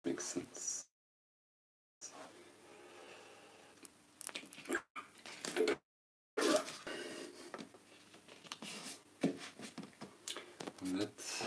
makes sense. And that's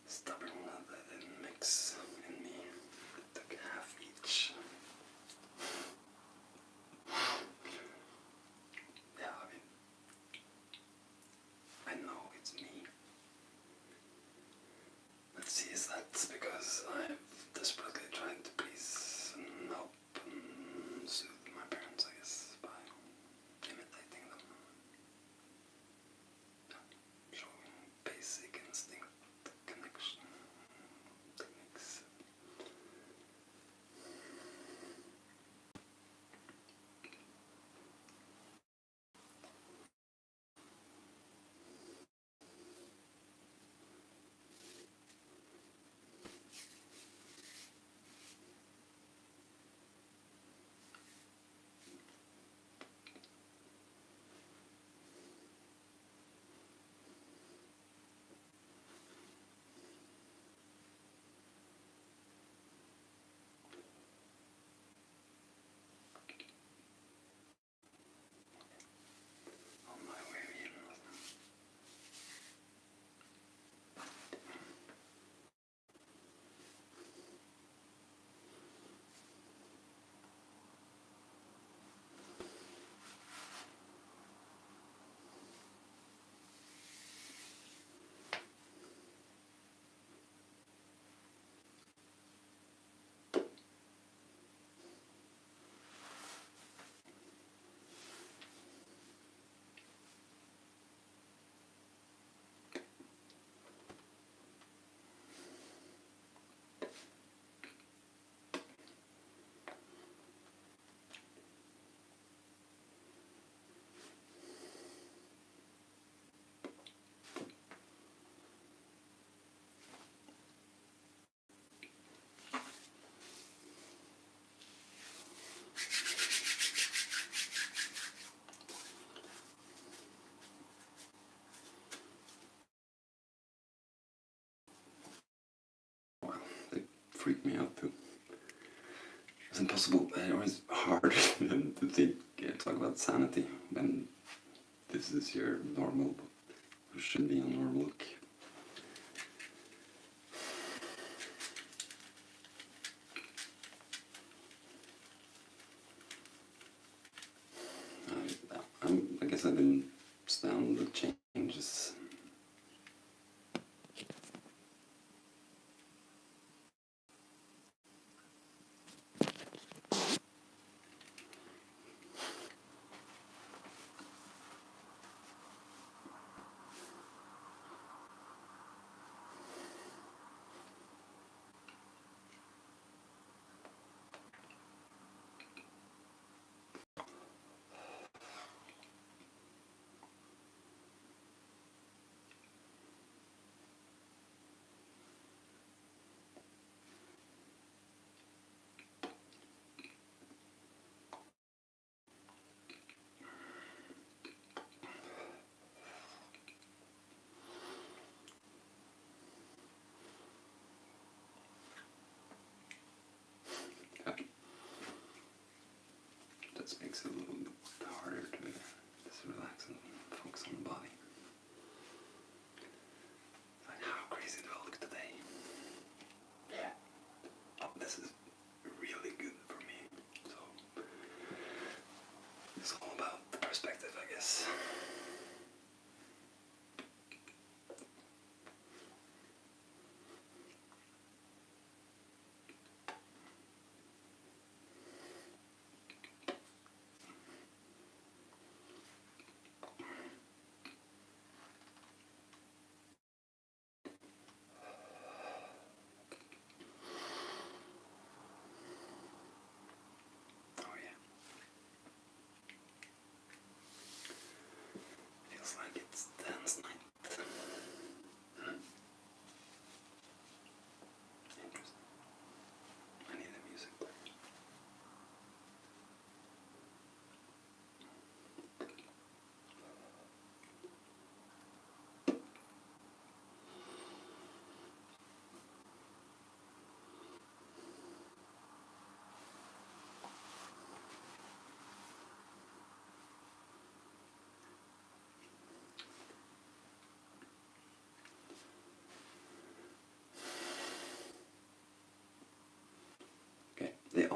stubborn that it mix in me. It took half each. Yeah, I know it's me. Let's see, is that because I've desperately tried to please and help and soothe my parents, I guess, by imitating them. Showing basic instinct connection techniques. On my way in. Well, they freak me out too. It's impossible. It's always hard to think, talk about sanity when this is your normal, or should be a normal look. I guess I didn't stand the changes.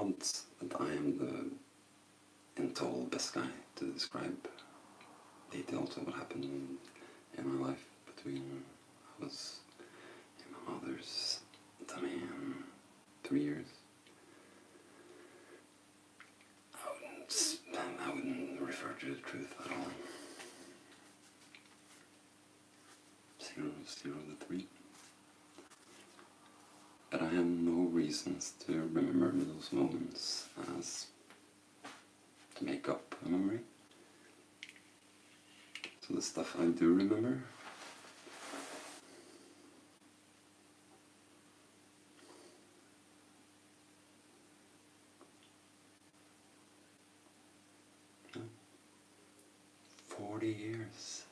odds that I am the in total best guy to describe details of what happened in my life between I was in my mother's tummy in 3 years. I wouldn't refer to the truth at all. 0 to 3. But I have no reasons to remember those moments as to make up a memory. So the stuff I do remember no, 40 years.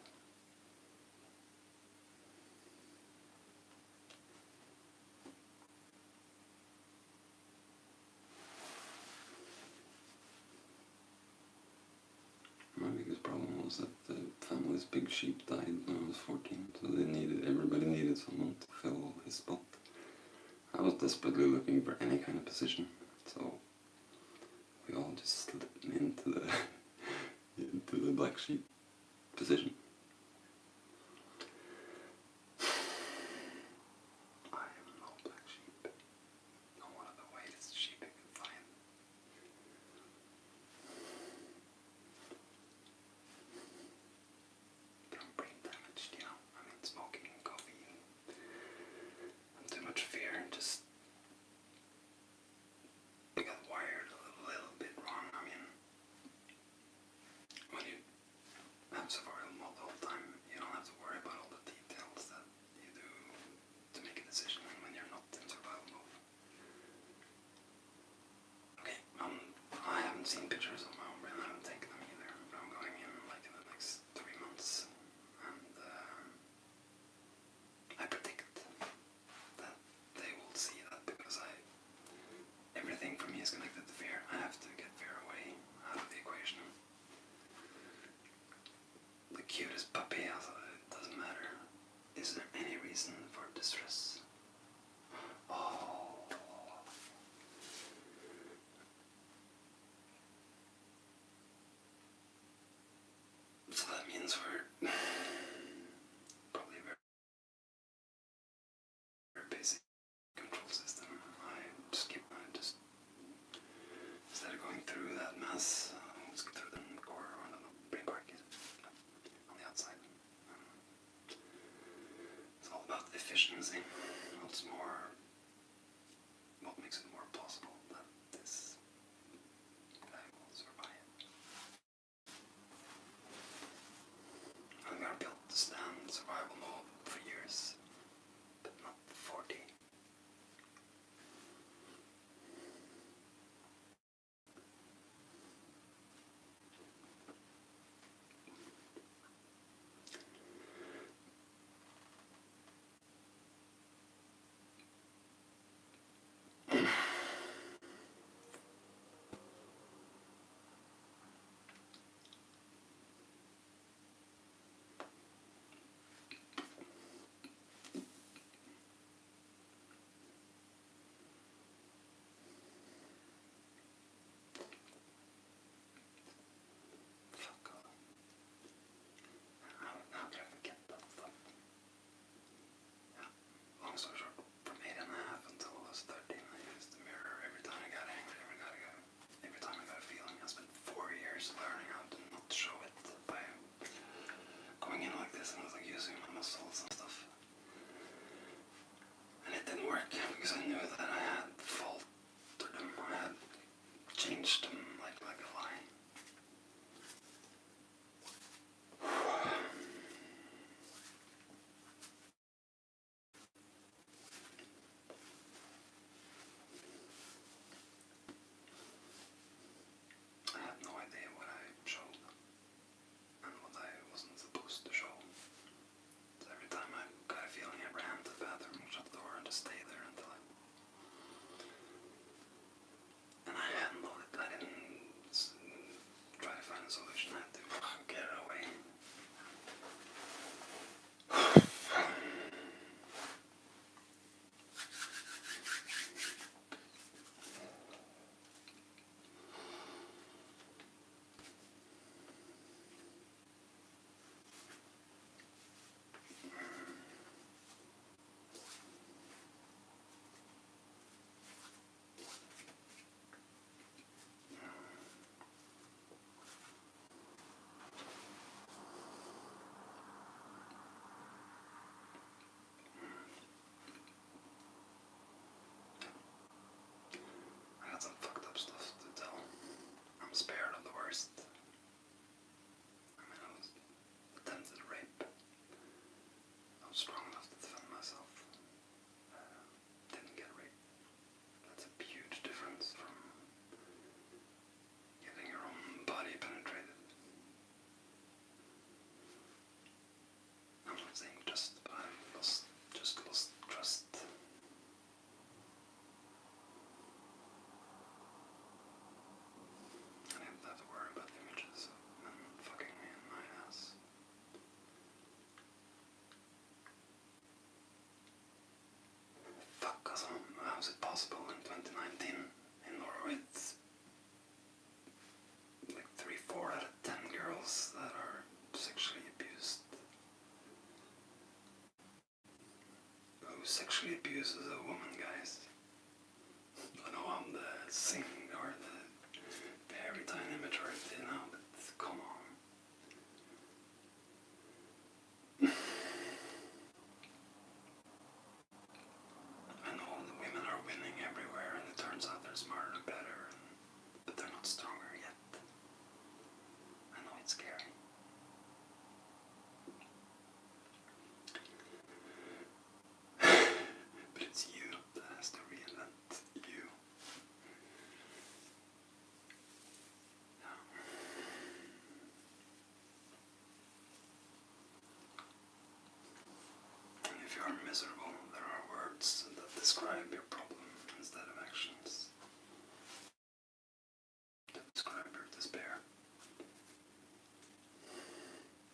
My biggest problem was that the family's big sheep died when I was 14, so everybody needed someone to fill his spot. I was desperately looking for any kind of position, so we all just slipped me into the into the black sheep position. I am no black sheep. I'm one of the whitest sheep you can find. But I'm brain damaged, you know. I mean, smoking and coffee and too much fear just got wired a little bit wrong. I mean, when you have survival mode the whole time, you don't have to worry about all the details that you do to make a decision when you're not in survival mode. Okay, I haven't seen pictures of my own brain. I haven't taken them either, but I'm going in like in the next 3 months, and I predict that they will see that because everything for me is connected to fear. I have to get fear away out of the equation. The cutest puppy, it doesn't matter. Is there any reason for distress? Oh. So that means we're probably very, very basic control system. I just instead of going through that mass, let's go through the core, or the brain park on the outside. It's all about efficiency. What makes it more plausible that this guy will survive? I'm gonna be able to stand survival mode for years, but not 40. Fuck off. How could I forget that stuff? Yeah. Long story short, from 8.5 until I was 13, I used the mirror every time I got angry, every time I got a feeling. I spent 4 years learning how to not show it by going in like this, and I was like using my muscles and stuff. And it didn't work because I knew that I had faltered them. I had changed them like a lie. I had no idea what I showed and what I wasn't supposed to show. So every time I got a feeling, I ran to the bathroom, shut the door, and just stay there until and I handled it. I didn't try to find a solution. I had to get it away. actually abuses a woman, guys. I know I'm the sing or the very tiny majority now, but come on. I know the women are winning everywhere, and it turns out they're smarter and better, but they're not stronger yet. I know it's scary. But it's you that has to reinvent you. Yeah. And if you are miserable, there are words that describe your problem instead of actions that describe your despair.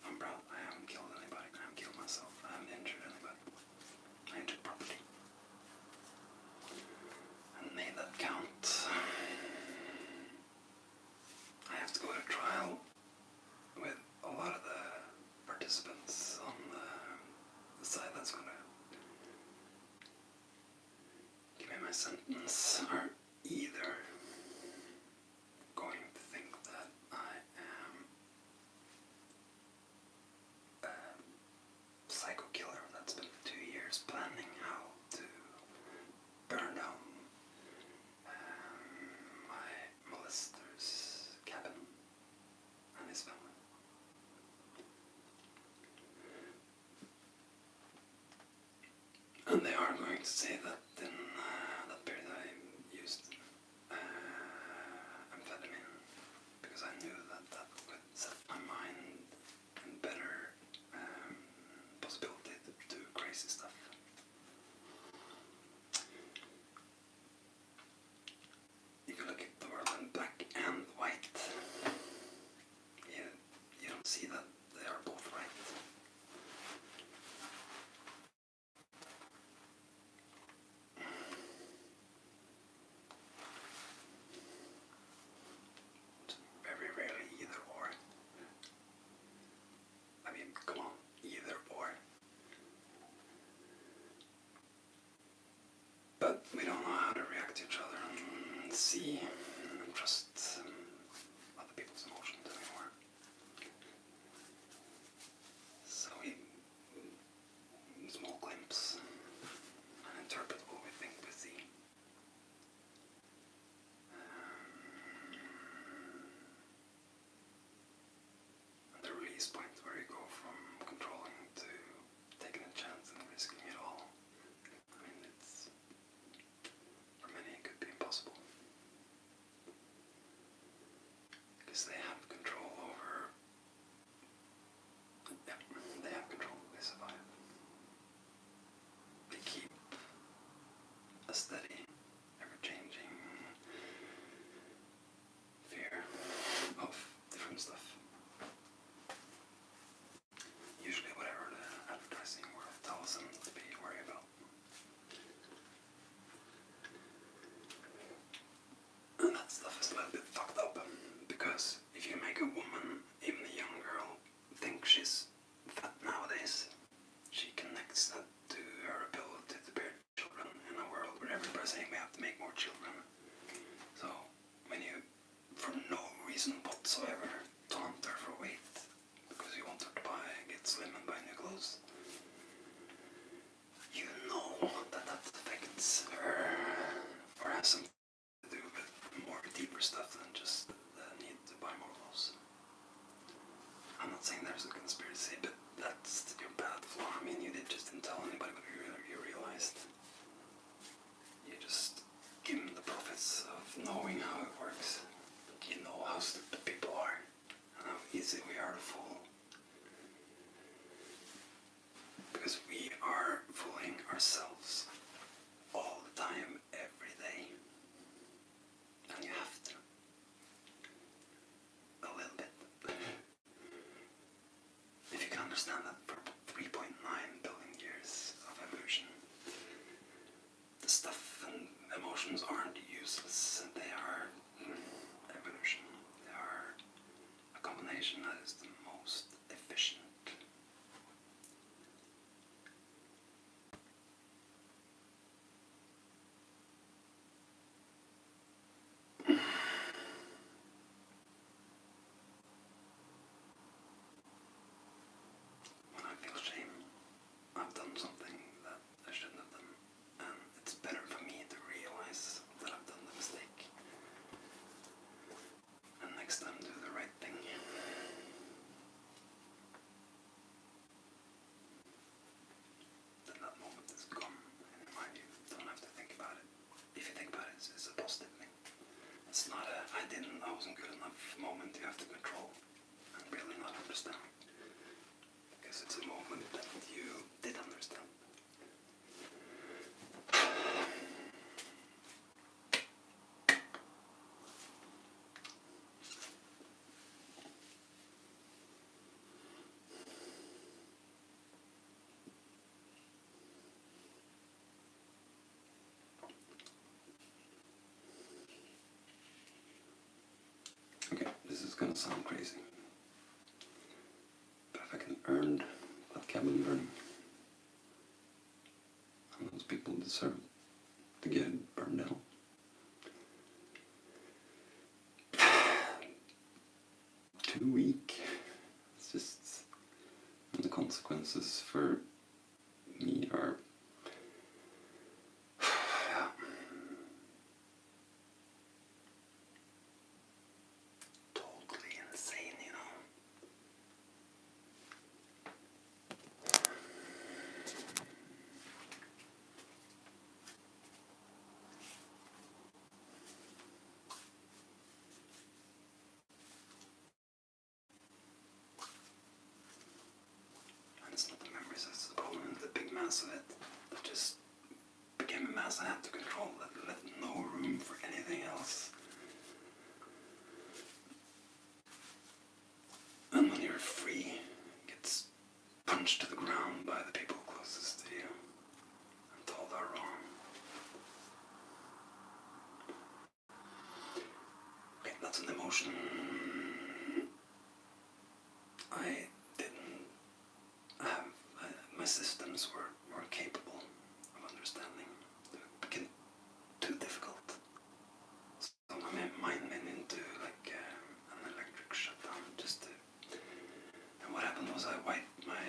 I'm proud. I haven't killed anybody. I haven't killed myself. I haven't injured anybody. I injured property. And made that count. I have to go to trial with a lot of the participants on the side that's going to give me my sentence are either going to think that I am a psycho killer that's been 2 years planning how to burn down my molester's cabin and his family. And they are going to say that in that period I used amphetamine because I knew that that would set my mind in better possibility to do crazy stuff. You can look at the world in black and white. You don't see that they are both right. It's very rarely either or. I mean, come on, either or. But we don't know how to react to each other and see and trust other people's emotions anymore. So we small glimpse and interpret what we think we see. And the release point where you go from controlling to taking a chance and risking it all. I mean, it's for many it could be impossible because they have control over. Yeah, they have control. They survive. They keep a steady, ever-changing fear of different stuff. Usually whatever the advertising world tells them to be worried about. And that stuff is a little bit fucked up, because if you make a woman, even a young girl, think she's fat nowadays, she connects that to her ability to bear children in a world where everybody's saying we have to make more children. So when you, for no reason whatsoever, taunt her for weight because you want her to get slim and buy new clothes, you know that affects her or has something to do with more deeper stuff than just the need to buy more clothes. I'm not saying there's a conspiracy, but that's your bad flaw. I mean, you just didn't tell anybody what you realized. You just give them the profits of knowing how it works. You know how stupid people are and how easy we are to fool. Because we are fooling ourselves all the time, every day. gonna sound crazy, but if I can earn that cabin learning, and those people deserve to get burned down. Too weak. It's just, and the consequences for me are totally insane, you know. And it's not the memories that's the problem, it's the big mass of it that just became a mass I had to control, that left no room for anything else. And when you're free, it gets punched to the ground by the people closest to you and told are wrong. Okay, that's an emotion I didn't have. My systems were capable of understanding. It became too difficult. So my mind went into like an electric shutdown just to. And what happened was I wiped my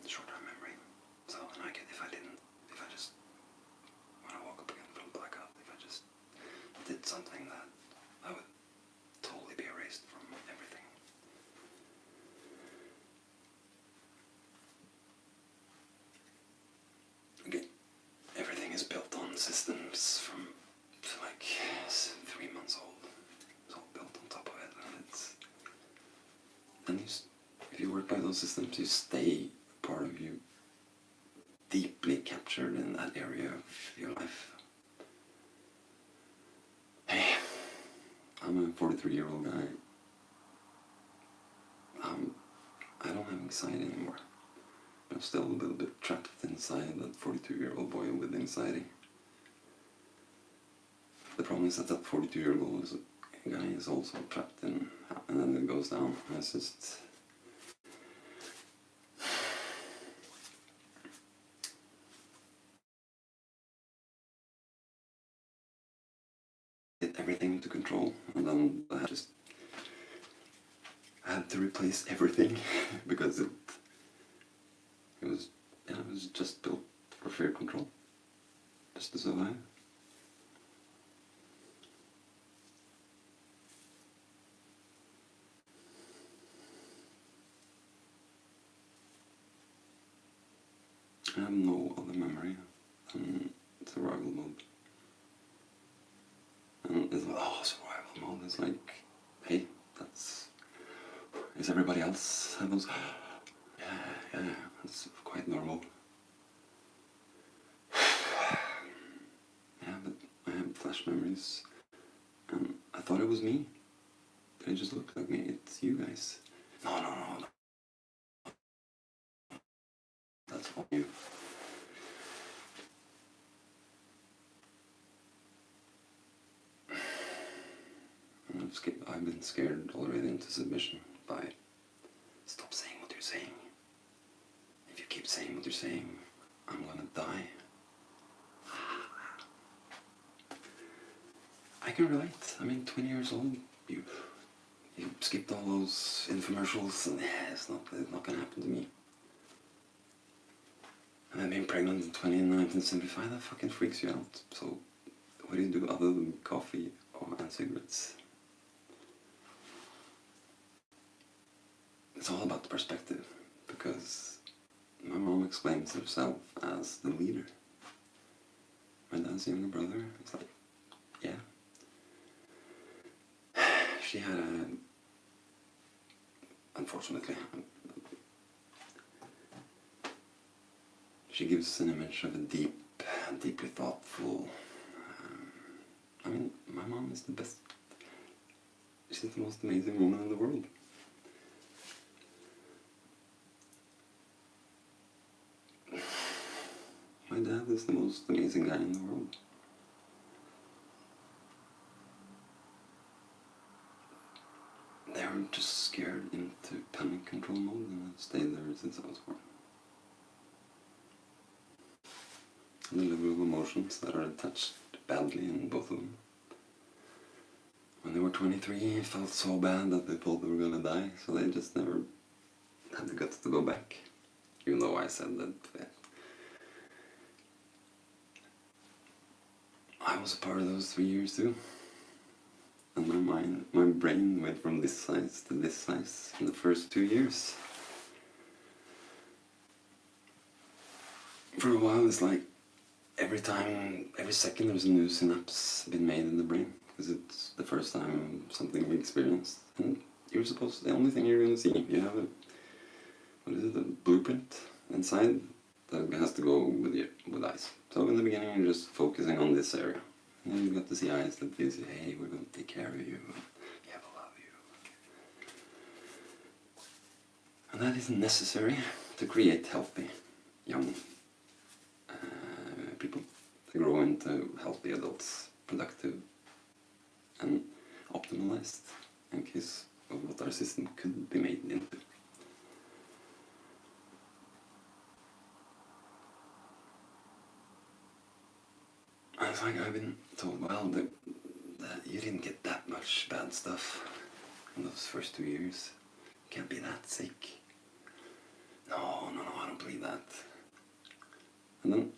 short-term memory. So and I could, if I just when I woke up again from blackout, if I just did something that I would totally be erased from everything. Okay, everything is built on systems from like 3 months old. It's all built on top of it, and it's. And if you work by those systems, you stay part of you deeply captured in that area of your life. Hey, I'm a 43-year-old guy. I don't have anxiety anymore. I'm still a little bit trapped inside that 42-year-old boy with anxiety. The problem is that 42-year-old guy is also trapped in, and then it goes down. It's just. Did everything to control, and then I had to replace everything because it was just built for fear control, just to survive. I have no other memory than survival mode. And it's like, oh, survival mode is like, hey, is everybody else have those? Yeah, it's quite normal. Yeah, but I have flash memories, and I thought it was me, but it just looked like me. It's you guys. No. That's all you. I've been scared already into submission by stop saying what you're saying. If you keep saying what you're saying, I'm gonna die. I can relate. I mean, 20 years old, you skipped all those infomercials, and it's not gonna happen to me. And then being pregnant in 1975, that fucking freaks you out. So, what do you do other than coffee and cigarettes? It's all about the perspective, because my mom explains herself as the leader. My dad's younger brother, it's like, yeah. She had unfortunately, she gives an image of a deeply thoughtful. I mean, my mom is the best. She's the most amazing woman in the world. My dad is the most amazing guy in the world. I'm just scared into panic control mode, and I've stayed there since I was born. And the level of emotions that are attached badly in both of them. When they were 23, it felt so bad that they thought they were gonna die, so they just never had the guts to go back. Even though I said that I was a part of those 3 years too. And my brain went from this size to this size in the first 2 years. For a while, it's like every second there's a new synapse been made in the brain, because it's the first time something we experienced. And the only thing you're gonna see, you have a blueprint inside that has to go with eyes. So in the beginning, you're just focusing on this area. And then you've got to see eyes that tells you, hey, we're going to take care of you, yeah, we'll love you. And that is necessary to create healthy, young people, to grow into healthy adults, productive and optimized in case of what our system could be made into. It's like I've been told, well, that you didn't get that much bad stuff in those first 2 years. You can't be that sick. No, I don't believe that. And then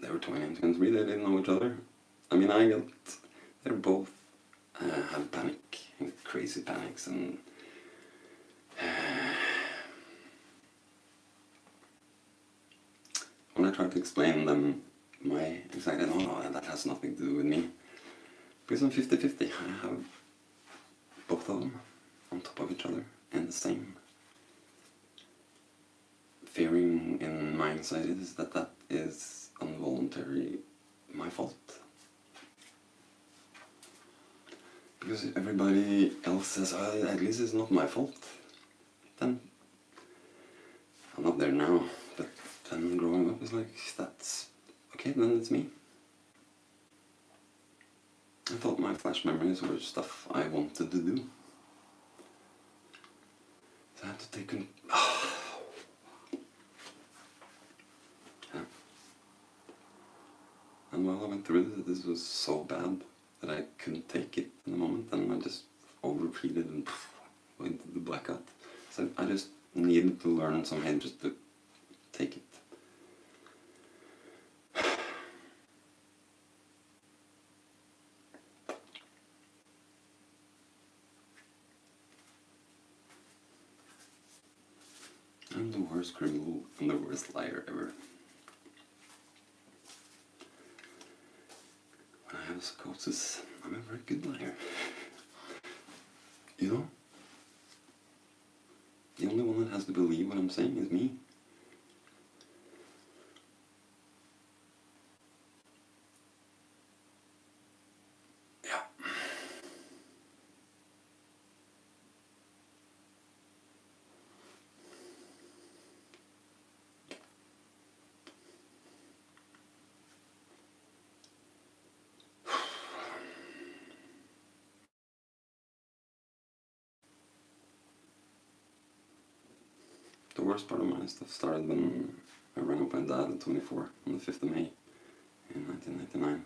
they were 20 and 23, they didn't know each other. I mean, they both had panic, and crazy panics, and when I tried to explain them my anxiety, no, that has nothing to do with me. Because I'm 50-50, I have both of them on top of each other and the same. Fearing in my anxiety is that is involuntary my fault. Because everybody else says, oh, at least it's not my fault. Then, I'm not there now, but then growing up is like, that's okay, then it's me. I thought my flash memories were stuff I wanted to do. So I had to take yeah. And while I went through this was so bad that I couldn't take it in the moment, and I just overheated and went into the blackout. So I just needed to learn somehow just to take it. I'm the worst criminal and the worst liar ever. When I have psychosis, I'm a very good liar. You know? The only one that has to believe what I'm saying is me. Yeah. The worst part of my stuff started when I rang up my dad at 24 on the 5th of May in 1999.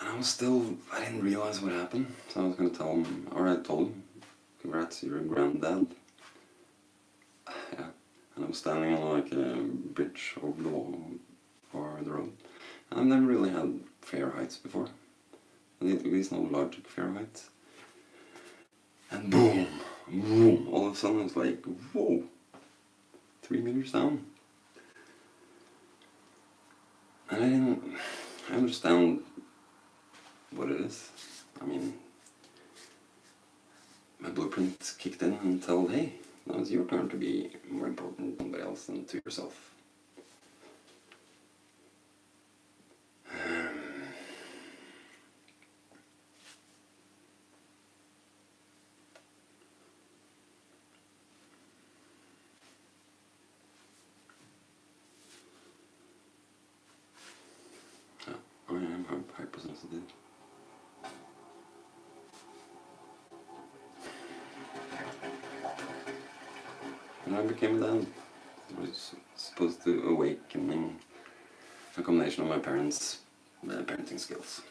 And I didn't realize what happened, so I was going to tell him, or I told him, congrats, you're a granddad. Yeah. And I was standing on like a bridge over the wall, or the road. And I've never really had fear of heights before. At least no logic fear of heights. And boom! Boom! All of a sudden it's like, whoa! 3 meters down. And I understand what it is. I mean, my blueprint kicked in and told, hey, now it's your turn to be more important to somebody else than to yourself. I am hypersensitive. and I became a dad. It was supposed to awaken a combination of my parents' parenting skills,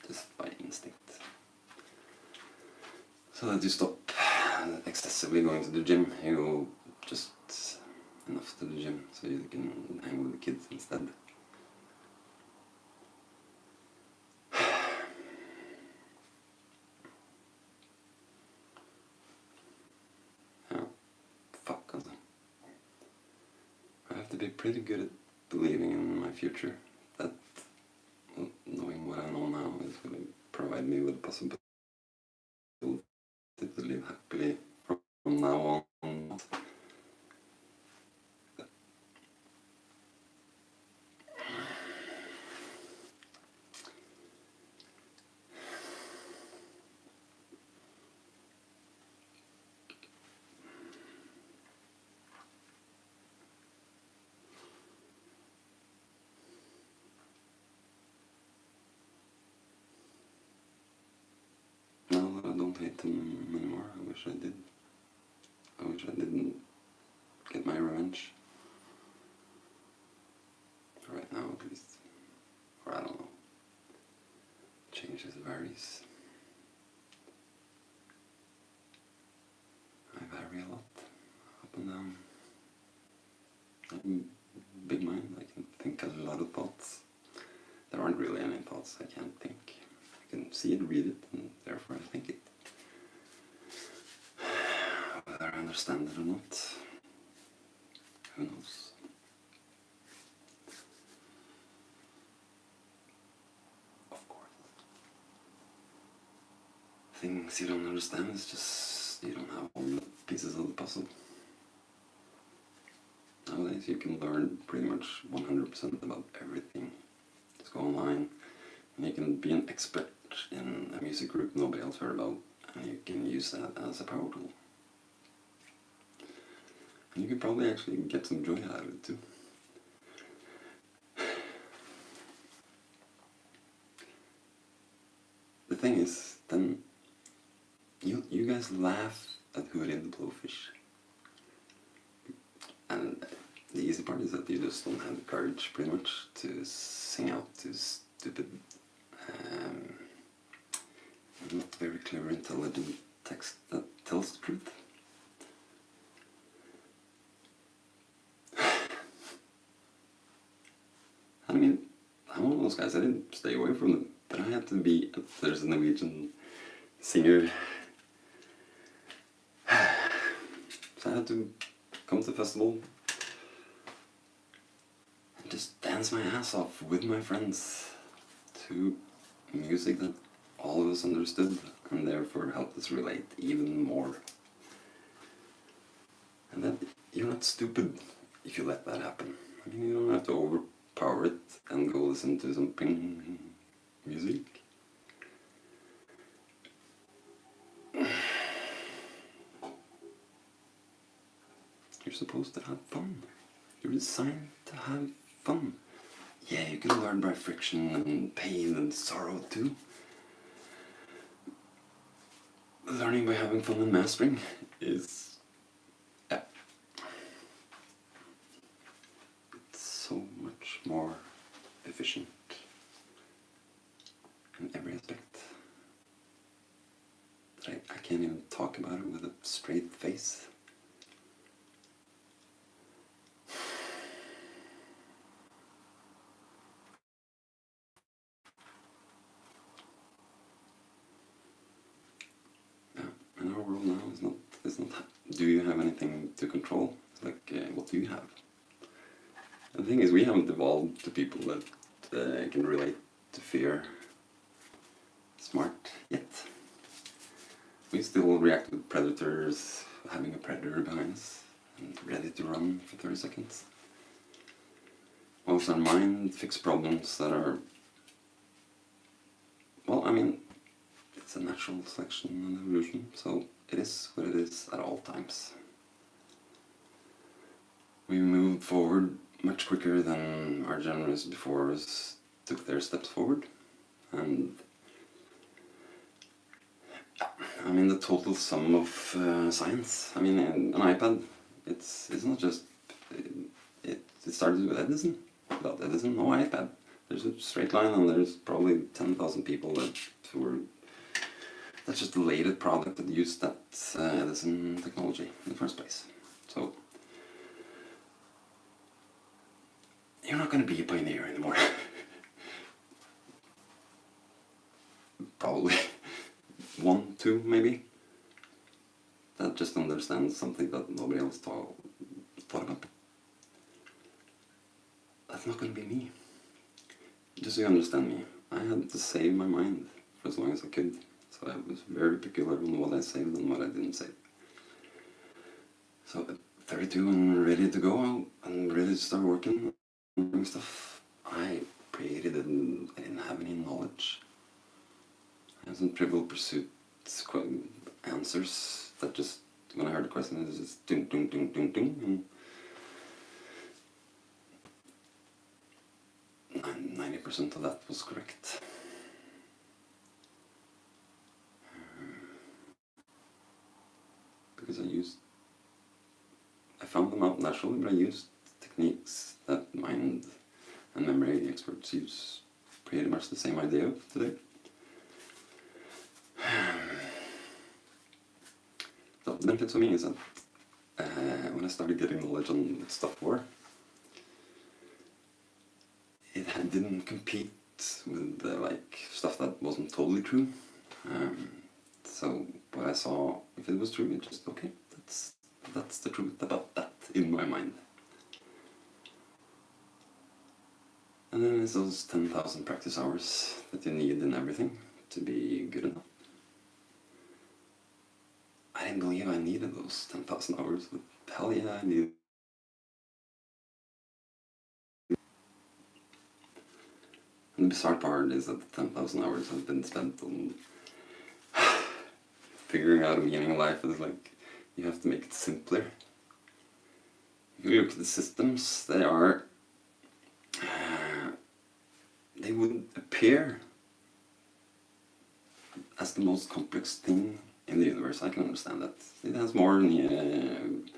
just by instinct. So that you stop excessively going to the gym, you go just enough to the gym so you can hang with the kids instead. Yeah, fuck, also. I have to be pretty good at believing in my future, that knowing what I know now is going to provide me with the possibility to live happily from now on. Now that I don't hate them anymore, I wish I did. I wish I didn't get my revenge. Right now, at least. Or I don't know. Changes varies. I vary a lot, up and down. I'm big mind, I can think a lot of thoughts. There aren't really any thoughts I can't think. I can see it, read it, and therefore I think it. Whether I understand it or not, who knows? Of course. Things you don't understand is just you don't have all the pieces of the puzzle. Nowadays you can learn pretty much 100% about everything. Just go online and you can be an expert in a music group nobody else heard about, and you can use that as a power tool. And you can probably actually get some joy out of it too. The thing is, then you guys laugh at Hootie and the Blowfish. And the easy part is that you just don't have the courage, pretty much, to sing out to stupid, not very clever, intelligent text that tells the truth. I mean, I'm one of those guys, I didn't stay away from them, but I had to be, there's a Norwegian singer, so I had to come to the festival and just dance my ass off with my friends to music that all of us understood and therefore helped us relate even more. And that you're not stupid if you let that happen. I mean, you don't have to overpower it and go listen to some ping music. You're supposed to have fun. You're designed to have fun. Yeah, you can learn by friction and pain and sorrow too. Learning by having fun and mastering is, yeah, it's so much more efficient in every aspect. I can't even talk about it with a straight face. Yeah, and our world now is not do you have anything to control? It's like, what do you have? The thing is, we haven't evolved to people that can relate to fear smart yet. We still react with predators, having a predator behind us and ready to run for 30 seconds. Whilst our mind fix problems that are, well, I mean, it's a natural selection and evolution, so it is what it is at all times. We moved forward much quicker than our generations before us took their steps forward, and I mean, the total sum of science. I mean, an iPad, it's not just, it started with Edison. Without Edison, no iPad. There's a straight line, and there's probably 10,000 people that's just the latest product that used that Edison technology in the first place. So, you're not going to be a pioneer anymore. Probably one, two, maybe. That just understands something that nobody else thought about. That's not going to be me. Just so you understand me, I had to save my mind for as long as I could. So I was very particular on what I saved and what I didn't save. So at 32 and ready to go and ready to start working and doing stuff, I really didn't have any knowledge. I had some trivial pursuits, answers that just, when I heard the question, it was just ding, ding, ding, ding, ding. And 90% of that was correct. Because I found them out naturally, but I used techniques that mind and memory experts use pretty much the same idea of today. So the benefit for me is that when I started getting knowledge on what stuff were, it didn't compete with stuff that wasn't totally true. So what I saw, if it was true, it just, okay, that's the truth about that in my mind. And then it's those 10,000 practice hours that you need in everything to be good enough. I didn't believe I needed those 10,000 hours, but hell yeah, I needed. And the bizarre part is that the 10,000 hours have been spent on figuring out a meaning in life. Is like, you have to make it simpler. If you look at the systems, they would appear as the most complex thing in the universe. I can understand that. It has more than,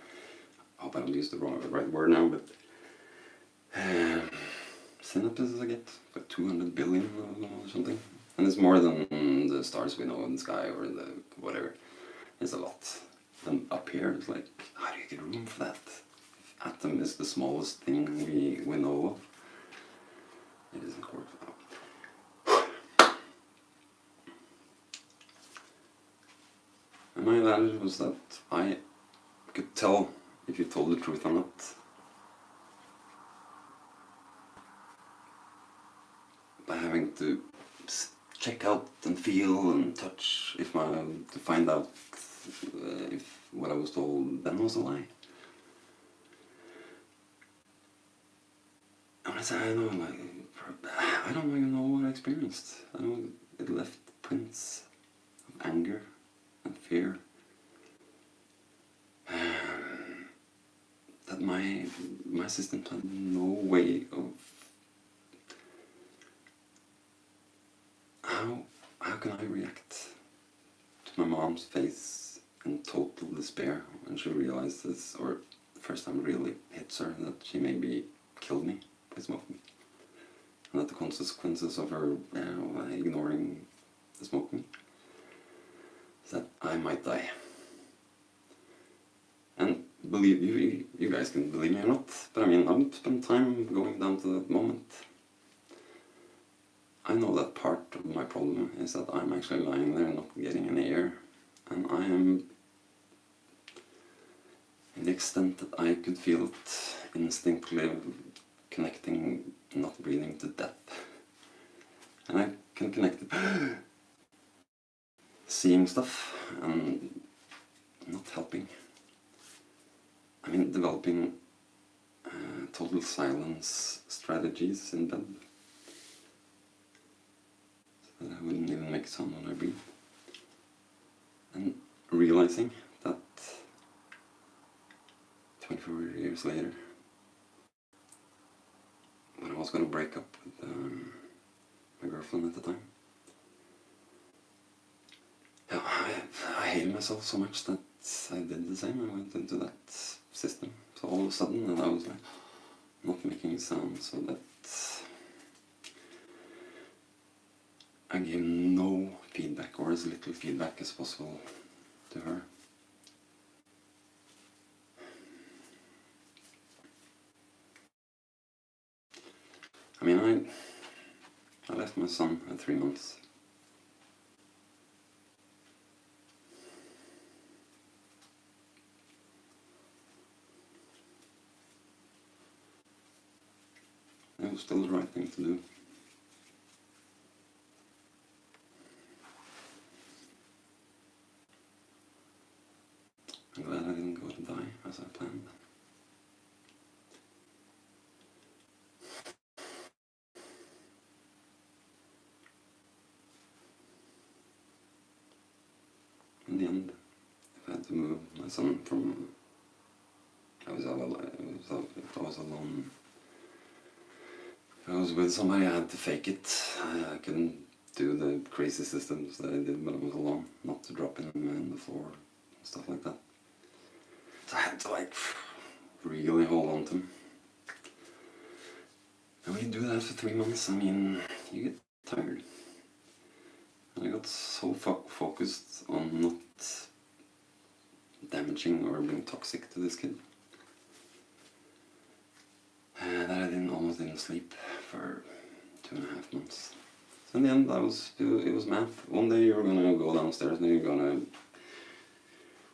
I hope I don't use the right word now, but synapses I get, like 200 billion or something. And it's more than the stars we know in the sky or in the whatever. It's a lot. And up here, it's like, how do you get room for that? If atom is the smallest thing we know of, it isn't quite. And my advantage was that I could tell if you told the truth or not by having to check out and feel and touch to find out if what I was told then was a lie. And I said, I don't even know what I experienced. I know it left prints of anger and fear. That my system had no way of how can I react to my mom's face in total despair when she realizes, or the first time really hits her, that she maybe killed me by smoking. And that the consequences of her ignoring the smoking is that I might die. And believe you guys can believe me or not, but I mean, I've spent time going down to that moment. I know that part of my problem is that I'm actually lying there not getting any air, and I am, in the extent that I could feel it, instinctively connecting not breathing to death. And I can connect it seeing stuff and not helping. I mean, developing total silence strategies in bed. So that I wouldn't even make sound when I breathe. And realizing that 24 years later, when I was going to break up with my girlfriend at the time, I myself so much that I did the same. I went into that system. So all of a sudden, and I was like, not making a sound, so that I gave no feedback, or as little feedback as possible, to her. I mean, I left my son at 3 months. It was still the right thing to do. I'm glad I didn't go to die as I planned. In the end, if I had to move my son from... if I was alone. If I was with somebody, I had to fake it. I couldn't do the crazy systems that I did when I was alone. Not to drop him in the floor and stuff like that. So I had to like really hold on to him. And when you do that for 3 months, I mean, you get tired. And I got so focused on not damaging or being toxic to this kid that I almost didn't sleep for 2.5 months. So in the end, it was math. One day you're gonna go downstairs and you're gonna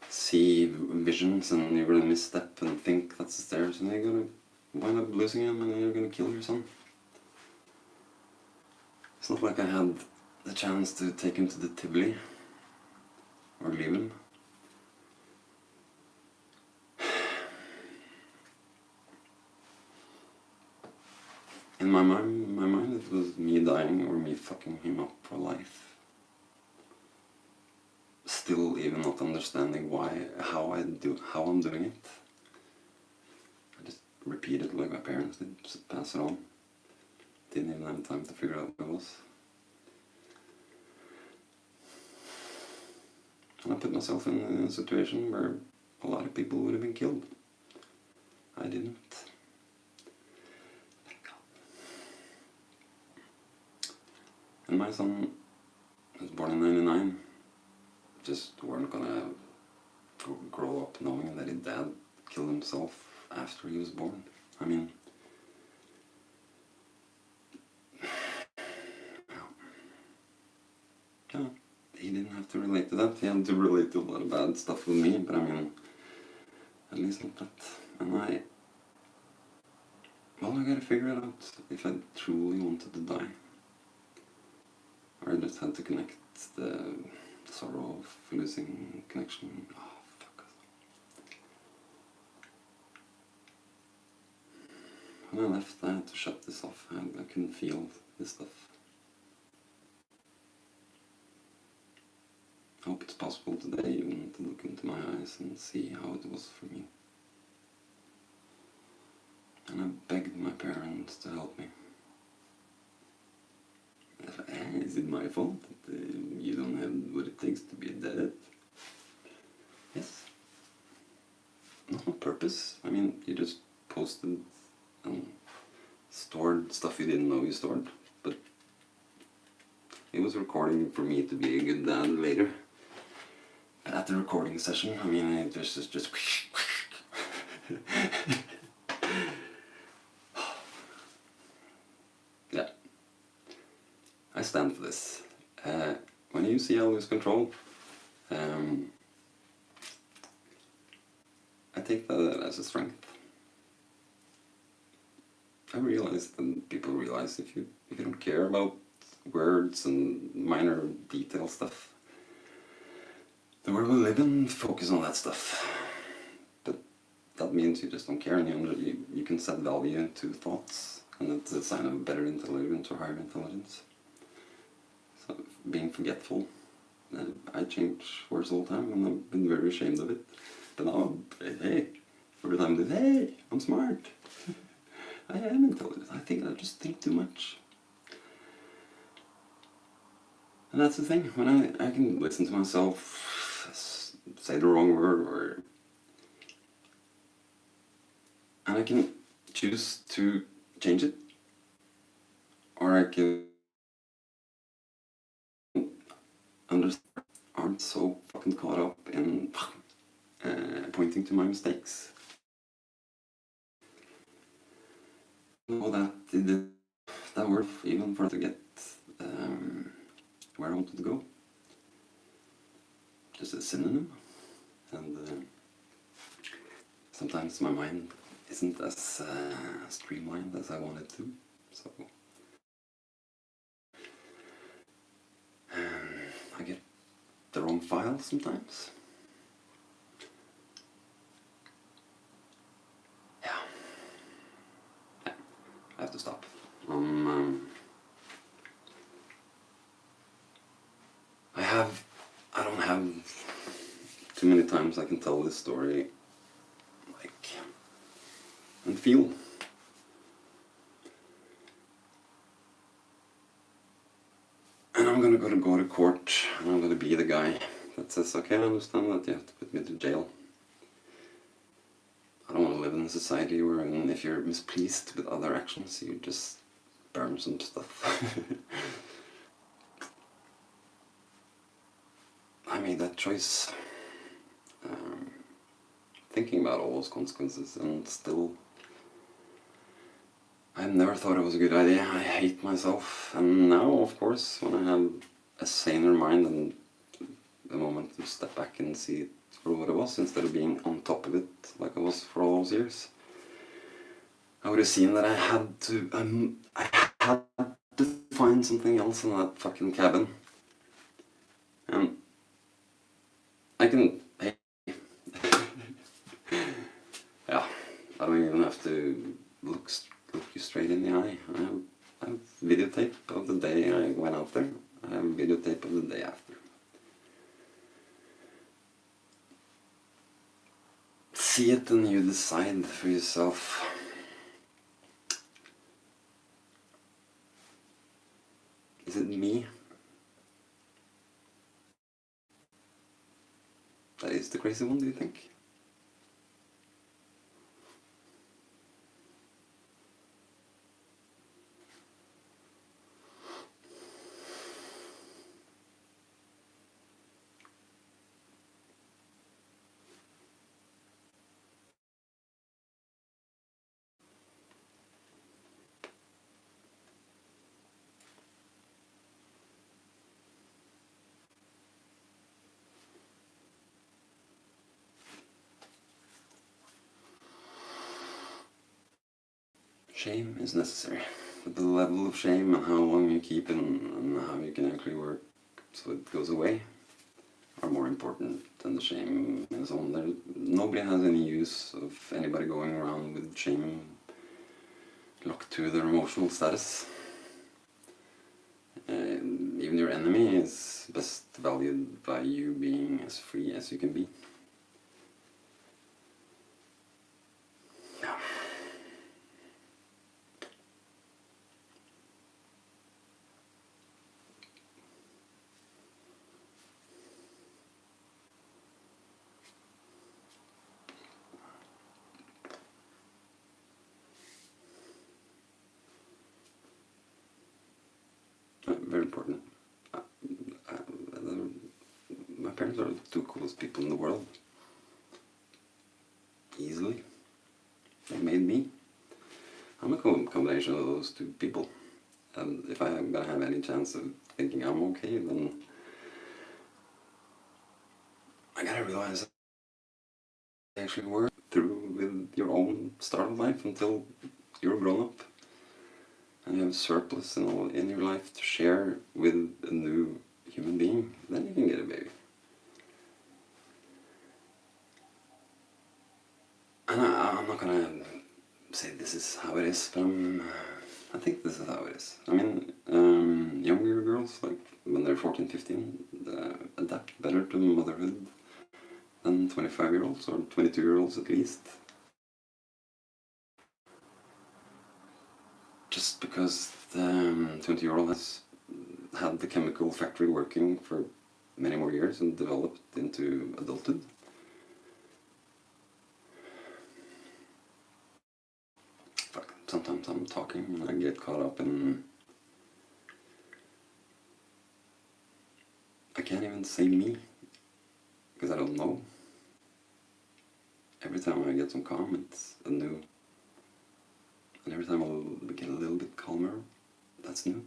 see visions and you're gonna misstep and think that's the stairs, and you're gonna wind up losing him and then you're gonna kill your son. It's not like I had the chance to take him to the Tivoli or leave him. In my mind, it was me dying or me fucking him up for life. Still, even not understanding how I'm doing it. I just repeat it like my parents did, just pass it on. Didn't even have time to figure out what it was. And I put myself in a situation where a lot of people would have been killed. I didn't. Thank God. And my son was born in '99. Just weren't gonna grow up knowing that his dad killed himself after he was born. I mean, yeah, he didn't have to relate to that. He had to relate to a lot of bad stuff with me, but I mean, at least not that. And I gotta figure it out if I truly wanted to die. Or I just had to connect the sorrow of losing connection. Oh, fuck. When I left, I had to shut this off. I couldn't feel this stuff. I hope it's possible today even to look into my eyes and see how it was for me. And I begged my parents to help me. Is it my fault that you don't have what it takes to be a dad? Yes. Not on purpose. I mean, you just posted and stored stuff you didn't know you stored. But it was recording for me to be a good dad later. And at the recording session, I mean, it was just yeah. I stand for this. When you see I lose control, I take that as a strength. I realize that people realize if you don't care about words and minor detail stuff, the world we live in, focus on that stuff. But that means you just don't care, and you can set value to thoughts, and it's a sign of better intelligence or higher intelligence. So being forgetful, I change words all the time, and I've been very ashamed of it. But now, hey, every time I do, hey, I'm smart. I am intelligent. I just think too much. And that's the thing, when I can listen to myself say the wrong word, and I can choose to change it, or I can understand. Aren't so fucking caught up in pointing to my mistakes. Know that that word, even for to get where I wanted to go, just a synonym, and sometimes my mind isn't as streamlined as I want it to, so I get the wrong file sometimes. Yeah, I have to stop. I don't have too many times I can tell this story, like, and feel. And I'm gonna go to court, and I'm gonna be the guy that says, okay, I understand that you have to put me to jail. I don't want to live in a society where if you're mispleased with other actions, you just burn some stuff. I made that choice, thinking about all those consequences, and still, I never thought it was a good idea. I hate myself, and now, of course, when I have a saner mind and a moment to step back and see it for what it was, instead of being on top of it like I was for all those years, I would have seen that I had to find something else in that fucking cabin. And I can, hey, yeah, I don't even have to look you straight in the eye. I have videotape of the day I went out there. I have videotape of the day after. See it and you decide for yourself. Is it me that is the crazy one, do you think? Shame is necessary. But the level of shame and how long you keep it and how you can actually work so it goes away are more important than the shame and so on. Nobody has any use of anybody going around with shame locked to their emotional status. Even your enemy is best valued by you being as free as you can be. Very important. My parents are the two coolest people in the world. Easily. They made me. I'm a combination of those two people. And if I'm gonna have any chance of thinking I'm okay, then I gotta realize that I actually work through with your own start of life until you're grown up. And you have surplus in your life to share with a new human being, then you can get a baby. And I'm not gonna say this is how it is, but I think this is how it is. I mean, younger girls, like when they're 14, 15, adapt better to motherhood than 25-year-olds or 22-year-olds at least. Just because the 20-year-old has had the chemical factory working for many more years and developed into adulthood. Fuck, sometimes I'm talking and I get caught up in... I can't even say me, because I don't know. Every time I get some calm, it's a new... And every time I'll get a little bit calmer, that's new.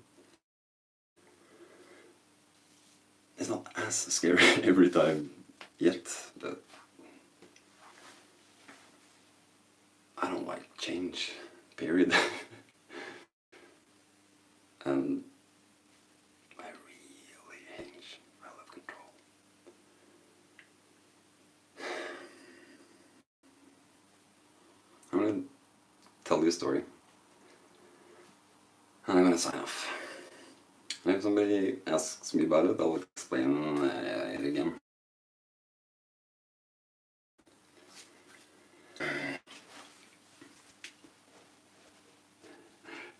It's not as scary every time yet, but I don't like change, period. And I really hate change. I love control. I'm gonna tell you a story, and I'm gonna sign off. And if somebody asks me about it, I'll explain it again.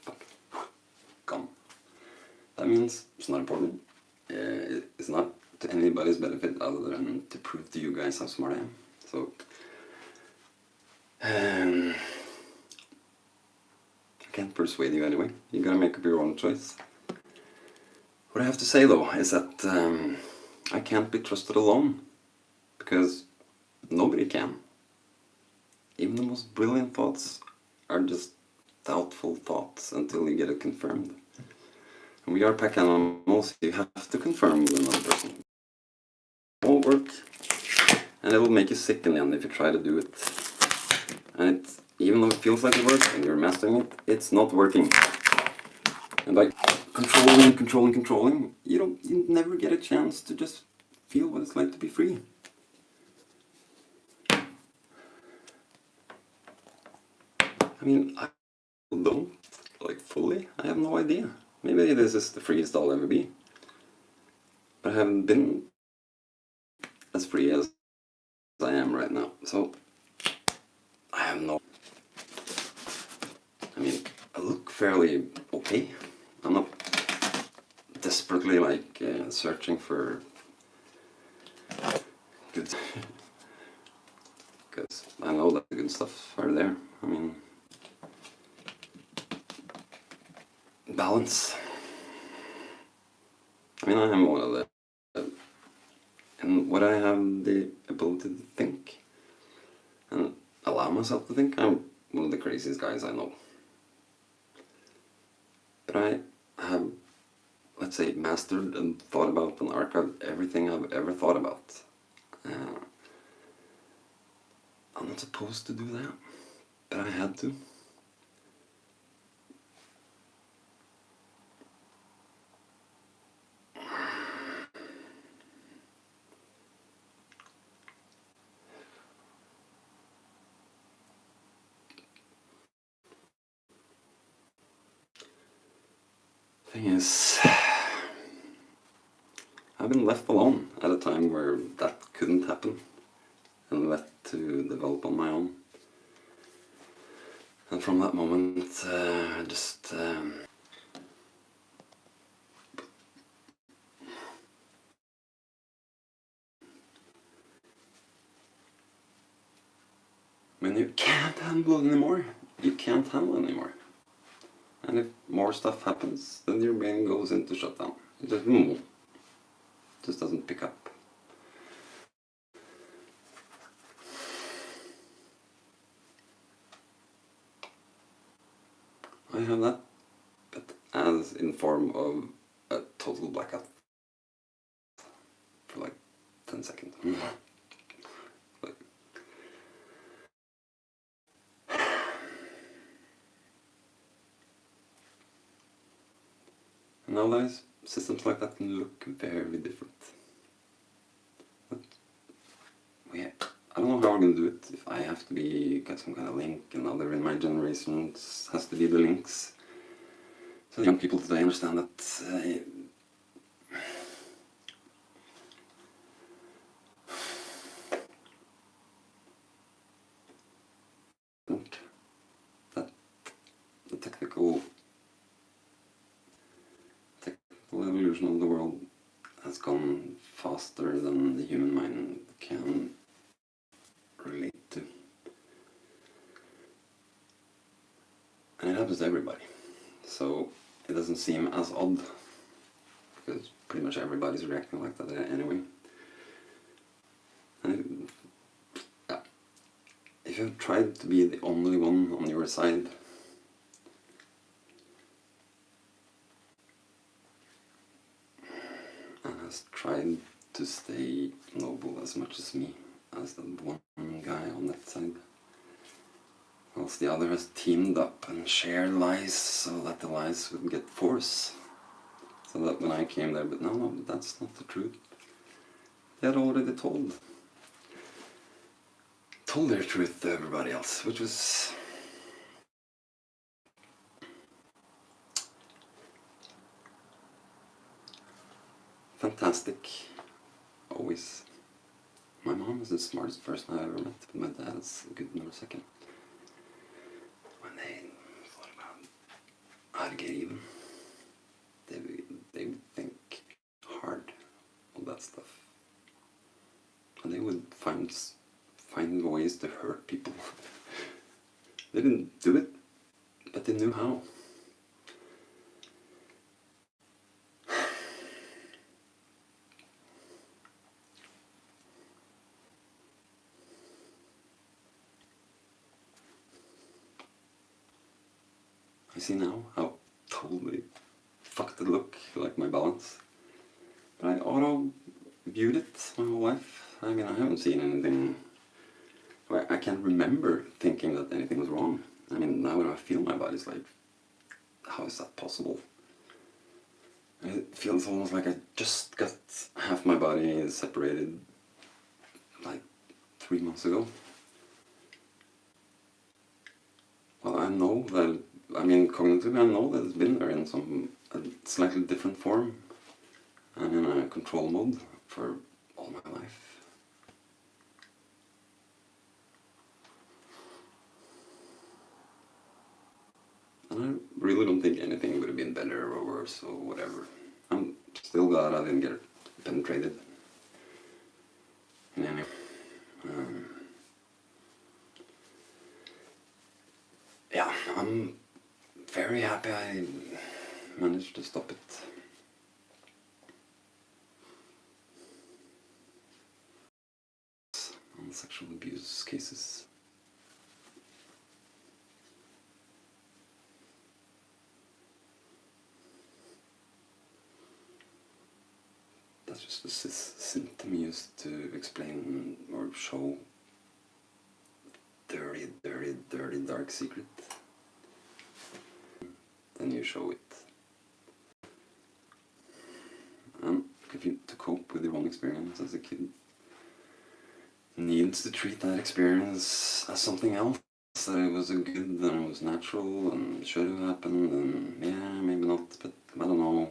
Fuck. Come. That means it's not important. It's not to anybody's benefit other than to prove to you guys how smart I am. So, I can't persuade you anyway. You gotta make up your own choice. What I have to say though is that I can't be trusted alone, because nobody can. Even the most brilliant thoughts are just doubtful thoughts until you get it confirmed. And we are pack animals, you have to confirm with another person. It won't work, and it will make you sick in the end if you try to do it. And even though it feels like it works and you're mastering it, it's not working. And by controlling, you never get a chance to just feel what it's like to be free. I mean, I don't, like, fully. I have no idea. Maybe this is the freest I'll ever be. But I haven't been as free as I am right now. So, I have no... I mean, I look fairly okay. I'm not desperately, like, searching for good... Because I know that the good stuff are there. I mean... balance. I mean, I am one of the... And what I have the ability to think and allow myself to think, I'm one of the craziest guys I know. But I have, let's say, mastered and thought about and archived everything I've ever thought about. I'm not supposed to do that, but I had to. Thing is, I've been left alone at a time where that couldn't happen, and left to develop on my own. And from that moment, I just... when you can't handle it anymore, you can't handle it anymore. And if more stuff happens, then your brain goes into shutdown. It just doesn't pick up. I have that, but as in form of a total blackout for like 10 seconds. Like, nowadays, systems like that can look very different. But I don't know how we're gonna do it. If I have to get some kind of link, and other in my generation has to be the links. So the young people today understand that that the technical evolution of the world has gone faster than the human mind can relate to. And it happens to everybody. So it doesn't seem as odd, because pretty much everybody's reacting like that anyway. And if you've tried to be the only one on your side, and has tried to stay noble as much as me, as the one guy on that side, whilst the other has teamed up and shared lies so that the lies would get force. So that when I came there, but no, that's not the truth. They had already told their truth to everybody else, which was fantastic. Always. My mom was the smartest person I ever met, but my dad is a good number second. When they thought about how to get even, they would think hard on that stuff. And they would find ways to hurt people. They didn't do it, but they knew how. I see now how totally fucked it look, like my balance. But I auto-viewed it my whole life. I mean, I haven't seen anything. I can't remember thinking that anything was wrong. I mean, now when I feel my body's like, how is that possible? And it feels almost like I just got half my body separated like 3 months ago. Well, I know that, I mean, cognitively I know that it's been there in a slightly different form. I'm in a control mode for all my life. And I really don't think anything would have been better or worse or whatever. I'm still glad I didn't get penetrated in any. Yeah, I'm very happy I managed to stop it. On sexual abuse cases. That's just a symptom used to explain or show dirty, dirty, dirty, dark secret. Then you show it. And if you, to cope with your own experience as a kid, needs to treat that experience as something else. That it was a good and it was natural and should have happened, and yeah, maybe not, but I don't know.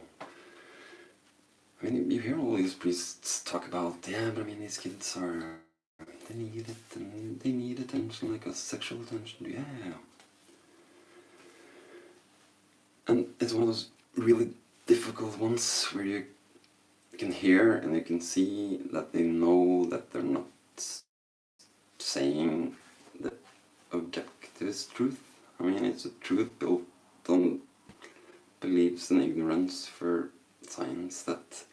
I mean, you hear all these priests talk about, yeah, but I mean, these kids are, they need it, and they need attention, like a sexual attention, yeah. And it's one of those really difficult ones where you can hear and you can see that they know that they're not saying the objectivist truth. I mean, it's a truth built on beliefs and ignorance for science that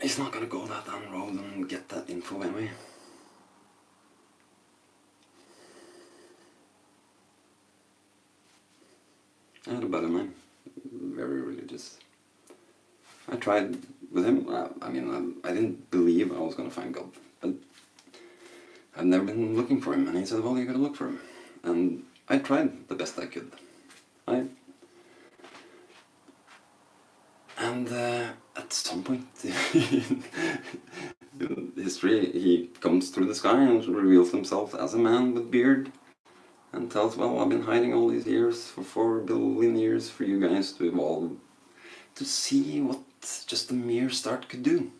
he's not gonna go that down road and get that info anyway. I had a buddy of mine, very religious. I tried with him. I mean, I didn't believe I was gonna find God, but I've never been looking for him. And he said, well, you gotta look for him. And I tried the best I could. And at some point in history, he comes through the sky and reveals himself as a man with beard and tells, well, I've been hiding all these years, for 4 billion years, for you guys to evolve, to see what just a mere start could do.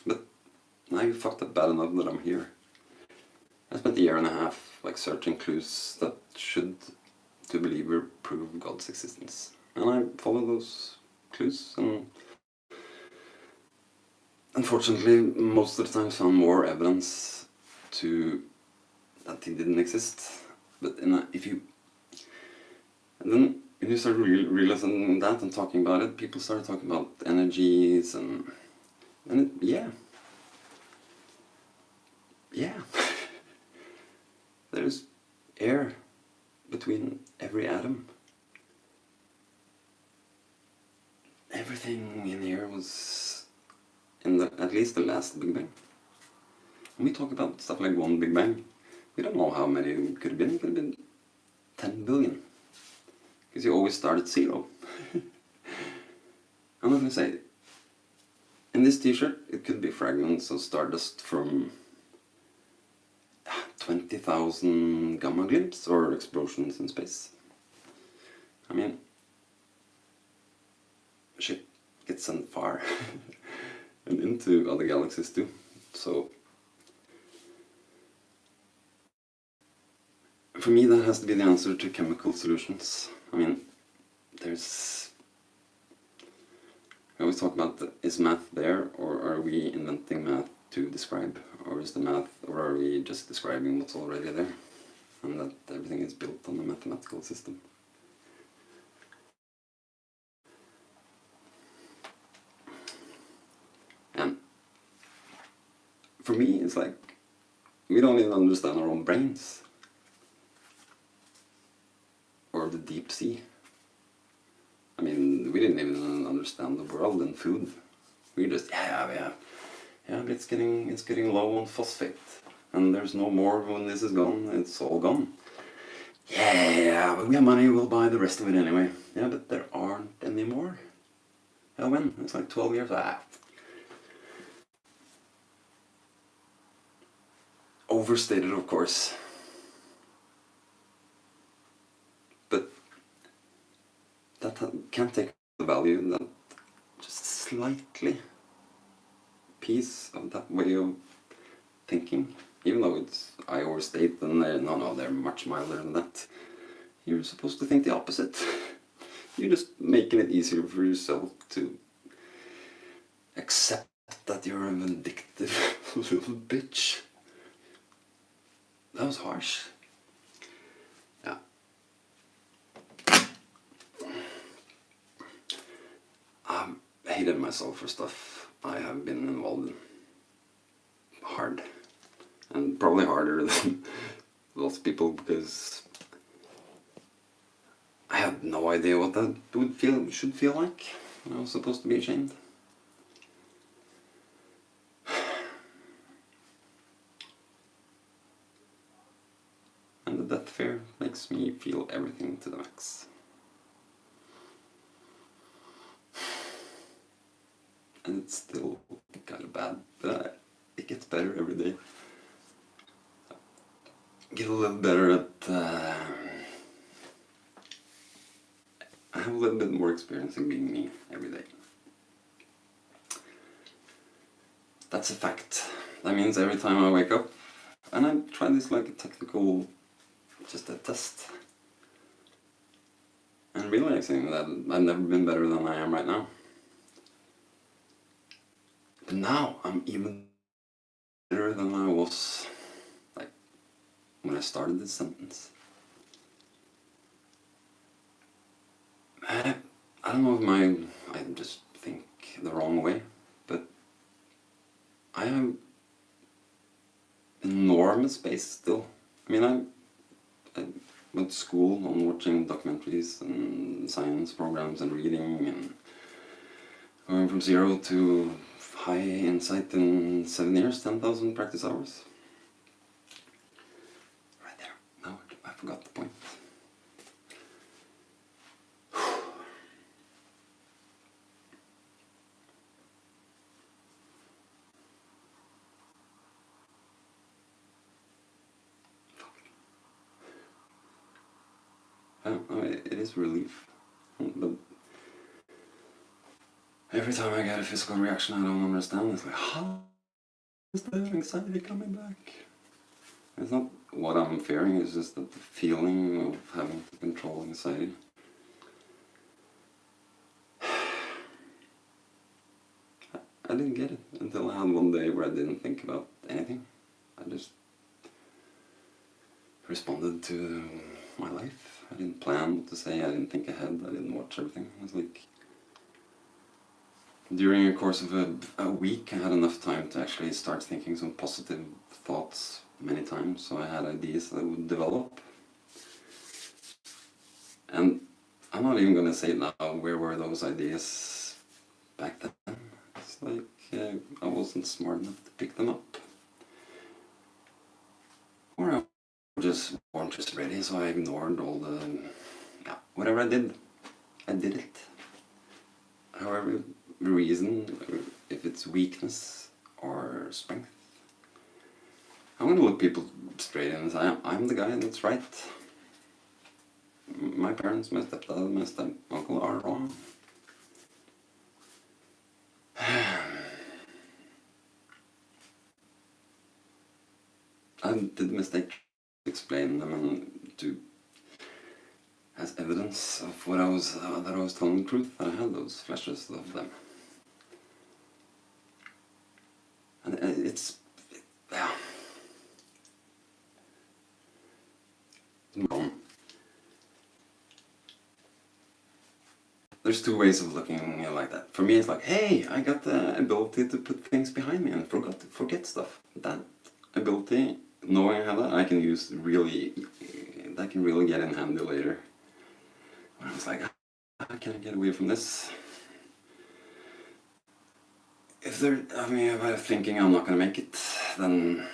But now you fucked up bad enough that I'm here. I spent a year and a half like searching clues that should to a believer prove God's existence. And I follow those clues, and unfortunately most of the time found more evidence to that he didn't exist. But if you and then when you start realizing that and talking about it, people start talking about energies and yeah there's air between every atom. Everything in here was in at least the last Big Bang. When we talk about stuff like one Big Bang, we don't know how many it could have been. It could have been 10 billion. Because you always start at zero. I'm not going to say, in this t-shirt, it could be fragments of stardust from 20,000 gamma glimpses or explosions in space. I mean, shit gets sent far and into other galaxies too. So for me, that has to be the answer to chemical solutions. I mean, we always talk about, is math there, or are we inventing math to describe? Or is the math, or are we just describing what's already there? And that everything is built on a mathematical system. And for me, it's like, we don't even understand our own brains. Or the deep sea. I mean, we didn't even understand the world and food. We just, yeah, but it's getting low on phosphate. And there's no more when this is gone, it's all gone. Yeah, but we have money, we'll buy the rest of it anyway. Yeah, but there aren't any more. Yeah, when? It's like 12 years. Overstated, of course. But that can't take the value that just slightly piece of that way of thinking, even though I overstate and they're much milder than that. You're supposed to think the opposite. You're just making it easier for yourself to accept that you're a vindictive little bitch. That was harsh. Yeah. I've hated myself for stuff I have been involved in. Hard. And probably harder than lots of people, because I had no idea what that should feel like. I was supposed to be ashamed. And the death fear makes me feel everything to the max. And it's still kind of bad, but it gets better every day. Get a little better at I have a little bit more experience in being me every day. That's a fact. That means every time I wake up, and I try this like a technical, just a test, and realizing that I've never been better than I am right now. But now I'm even better than I was like when I started this sentence. I don't know if I just think the wrong way, but I have enormous space still. I mean, I went to school on watching documentaries and science programs and reading and going from 0 to high insight in 7 years, 10,000 practice hours. Right there. No, I forgot the point. It is relief, but every time I get a physical reaction I don't understand, it's like, how is the anxiety coming back? It's not what I'm fearing is just that the feeling of having to control anxiety. I didn't get it until I had one day where I didn't think about anything. I just responded to my life. I didn't plan what to say, I didn't think ahead, I didn't watch everything. It was like, during a course of a week, I had enough time to actually start thinking some positive thoughts many times, so I had ideas that would develop. And I'm not even gonna say now where were those ideas back then. It's like I wasn't smart enough to pick them up. Or I just weren't just ready, so I ignored all the... yeah, whatever I did it. However, reason, if it's weakness or strength, I'm gonna look people straight in and say, I'm the guy that's right. My parents, my stepdad, my step-uncle are wrong. I did the mistake to explain them and to as evidence of what I was that I was telling the truth. I had those flashes of them, and it's yeah. There's two ways of looking like that. For me, it's like, hey, I got the ability to put things behind me and forget stuff. That ability, knowing I have that, I can use really. That can really get in handy later. When I was like, how can I get away from this? If I'm thinking I'm not gonna make it, then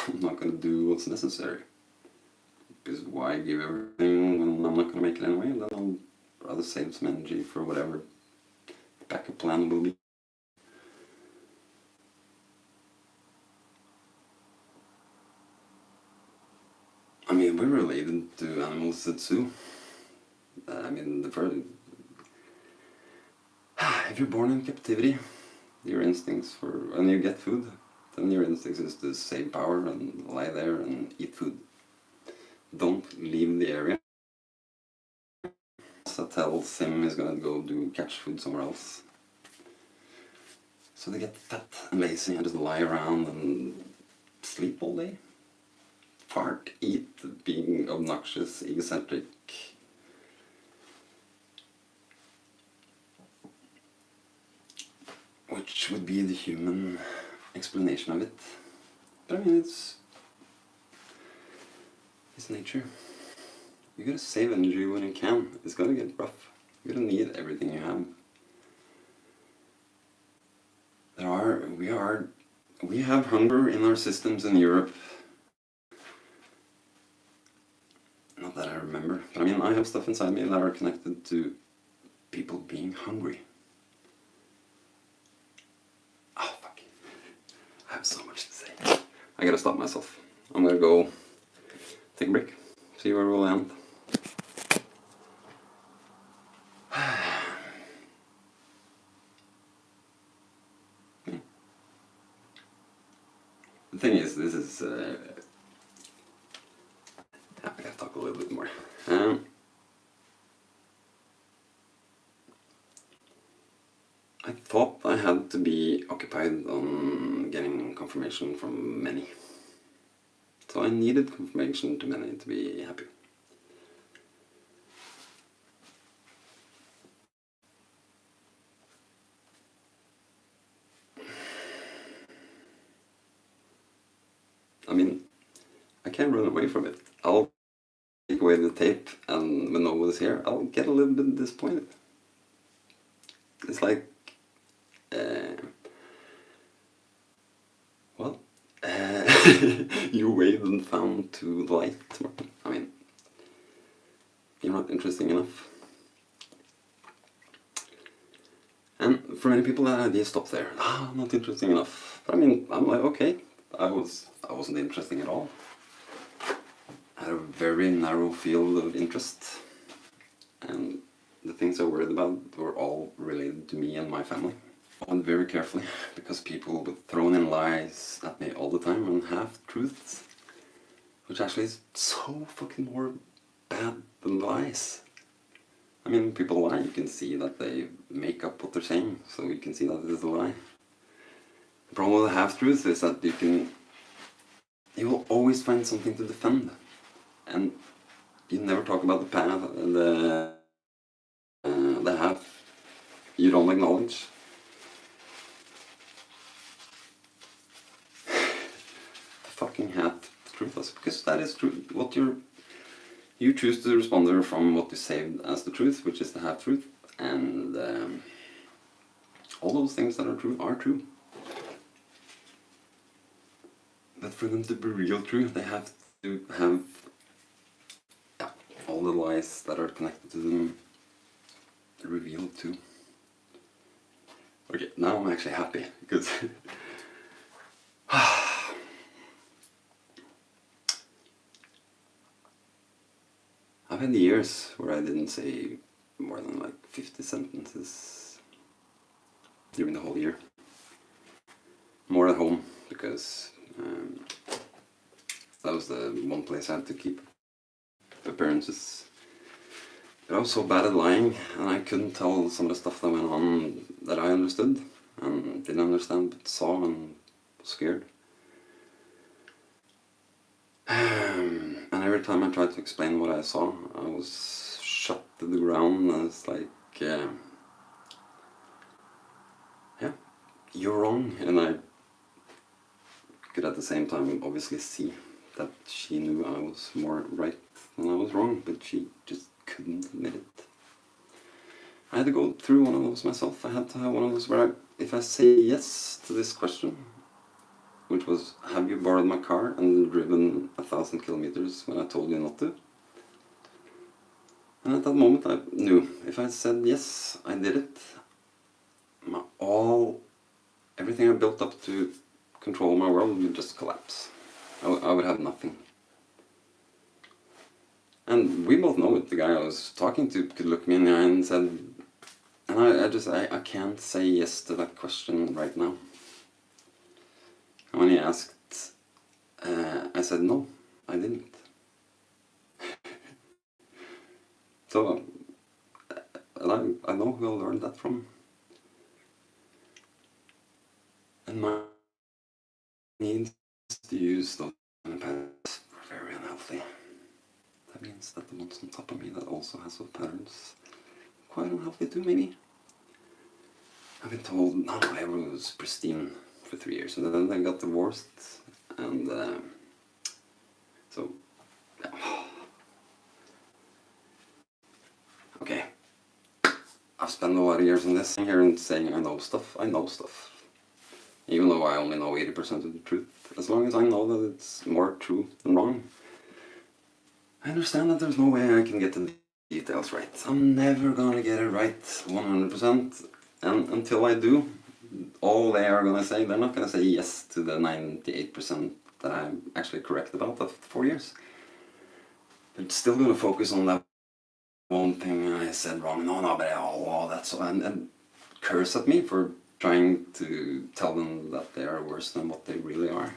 I'm not gonna do what's necessary. Because why give everything when I'm not gonna make it anyway? Then I'll rather save some energy for whatever the backup plan will be. I mean, we're related to animals at zoo. I mean, if you're born in captivity, your instincts and you get food, then your instincts is to save power and lie there and eat food. Don't leave the area. That tells him he's gonna go catch food somewhere else. So they get fat and lazy and just lie around and sleep all day. Fart, eat, being obnoxious, egocentric. Which would be the human explanation of it. But I mean, it's nature. You gotta save energy when you can. It's gonna get rough. You're gonna need everything you have. We have hunger in our systems in Europe. Not that I remember, but I mean, I have stuff inside me that are connected to people being hungry. Oh, fuck. I have so much to say. I gotta stop myself. I'm gonna go take a break, see where we'll end. The thing is, this is... I gotta talk a little bit more. I thought I had to be occupied on getting confirmation from many. So I needed confirmation to many to be happy. I mean, I can't run away from it. I'll take away the tape, and when no one is here, I'll get a little bit disappointed. It's like, well, you waved and found to the light. I mean, you're not interesting enough. And for many people, that idea stops there. Not interesting enough. But I mean, I'm like, okay, I wasn't interesting at all. I had a very narrow field of interest, and the things I worried about were all related to me and my family. And very carefully, because people would throw in lies at me all the time and half-truths. which actually is so fucking more bad than lies. I mean, people lie, you can see that they make up what they're saying, so you can see that it is a lie. The problem with the half-truth is that you will always find something to defend, and you never talk about the path, the half you don't acknowledge. The fucking half-truth, because that is true. What you choose to respond from what you saved as the truth, which is the half-truth, and all those things that are true. But for them to be real true, they have to have all the lies that are connected to them revealed too. Okay, now I'm actually happy, because I've had years where I didn't say more than like 50 sentences during the whole year. More at home, because that was the one place I had to keep appearances. But I was so bad at lying, and I couldn't tell some of the stuff that went on that I understood, and didn't understand, but saw and was scared. And every time I tried to explain what I saw, I was shot to the ground, and it's like, yeah, you're wrong. And I could at the same time obviously see that she knew I was more right than I was wrong, but she just couldn't admit it. I had to go through one of those myself. I had to have one of those where if I say yes to this question, which was, have you borrowed my car and driven 1,000 kilometers when I told you not to? And at that moment I knew, if I said yes, I did it, everything I built up to control my world would just collapse. I would have nothing. And we both know it. The guy I was talking to could look me in the eye and said, and I can't say yes to that question right now. And when he asked, I said no, I didn't. So, I know who I learned that from. And my needs to use those patterns are very unhealthy. That means that the ones on top of me that also has those patterns, quite unhealthy too, maybe. I've been told, no, everyone was pristine for 3 years, and then they got divorced, and so, okay. I've spent a lot of years on this here and saying I know stuff. Even though I only know 80% of the truth. As long as I know that it's more true than wrong. I understand that there's no way I can get the details right. I'm never gonna get it right 100%. And until I do, all they are gonna say, they're not gonna say yes to the 98% that I'm actually correct about after 4 years. They're still gonna focus on that one thing I said wrong. No, but that's so, and curse at me for trying to tell them that they are worse than what they really are.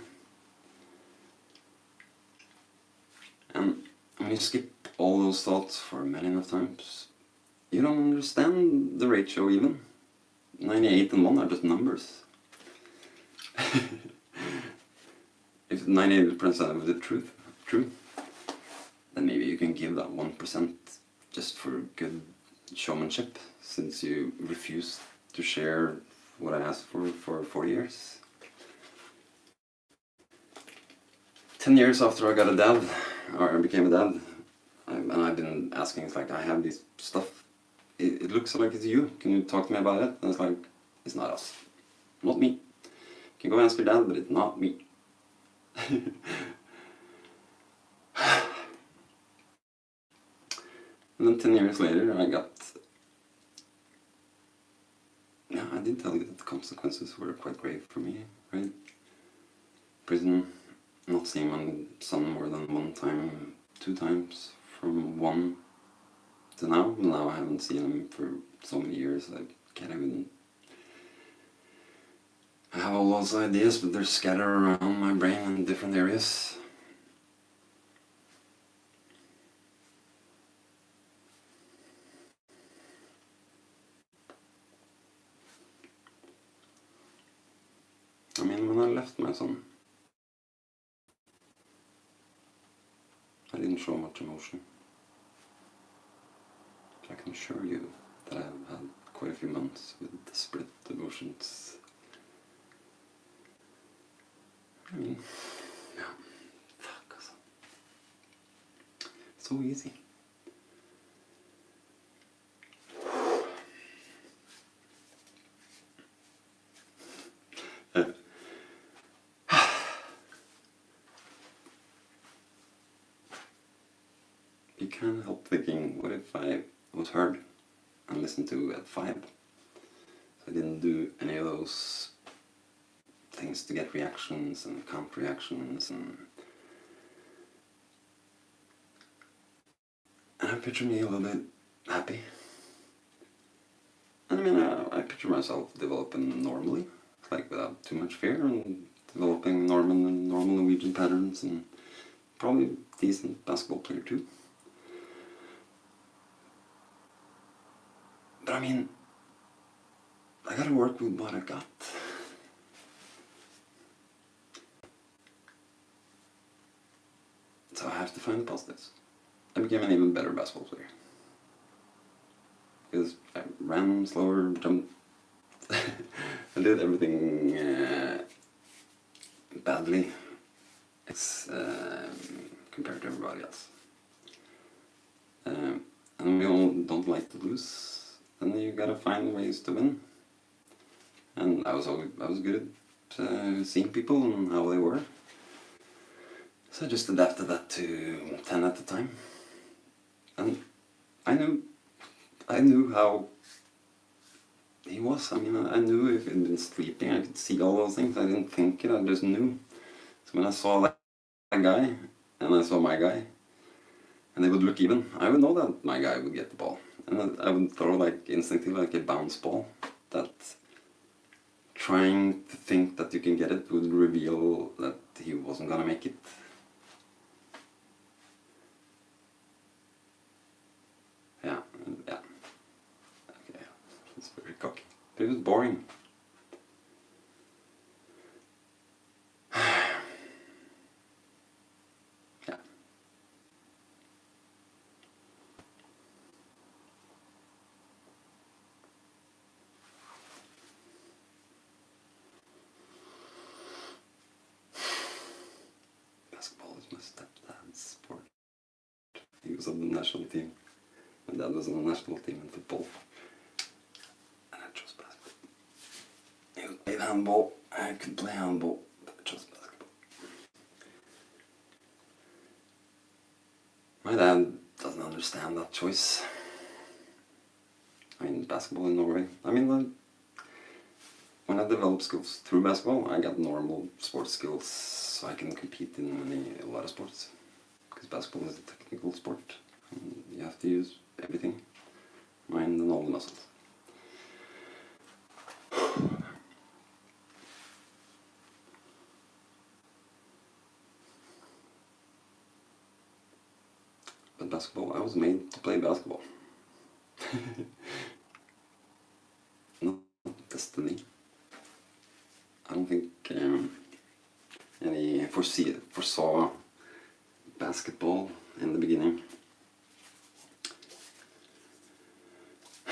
And when you skip all those thoughts for many enough times, you don't understand the ratio even. 98 and 1 are just numbers. If 98% of the truth true, then maybe you can give that 1% just for good showmanship, since you refuse to share what I asked for 4 years. 10 years after I got a dad, or I became a dad, and I've been asking, it's like, I have this stuff, it looks like it's you, can you talk to me about it? And it's like, it's not us, not me. You can go ask your dad, but it's not me. And then 10 years later I got, I did tell you that the consequences were quite grave for me, right? Prison, not seeing my son more than 1 time, 2 times, from 1 to now. Now I haven't seen him for so many years, I can't even... I have all those ideas, but they're scattered around my brain in different areas. mean, when I left my son, I didn't show much emotion. I can assure you that I've had quite a few months with desperate emotions. I mean, yeah, fuck. So easy. You can't help thinking, what if I was heard and listened to at 5? I didn't do any of those things to get reactions and counter reactions, and I picture me a little bit happy. And I mean, I picture myself developing normally, like without too much fear, and developing normal Norwegian patterns, and probably decent basketball player too. But I mean, I gotta work with what I got. So I have to find the positives. I became an even better basketball player. Because I ran slower, jumped, I did everything badly compared to everybody else. And we all don't like to lose, then you gotta find ways to win. And I was good at seeing people and how they were. So I just adapted that to 10 at a time. And I knew how he was. I mean, I knew if he'd been sleeping, I could see all those things. I didn't think it, I just knew. So when I saw that guy, and I saw my guy, and they would look even, I would know that my guy would get the ball. And I would throw like instinctively like a bounce ball, that trying to think that you can get it would reveal that he wasn't gonna make it. Yeah. Okay, it's very cocky. But it was boring. Yeah. Basketball is my stepdad's sport. He was on the national team. My dad was on the national team in football. And I chose basketball. He played handball. I could play handball, but I chose basketball. My dad doesn't understand that choice. I mean, basketball in Norway. I mean, when I developed skills through basketball, I got normal sports skills, so I can compete in a lot of sports. Because basketball is a technical sport. And you have to use everything, mind and all the muscles. But basketball, I was made to play basketball. Not destiny. I don't think any foresaw basketball in the beginning. I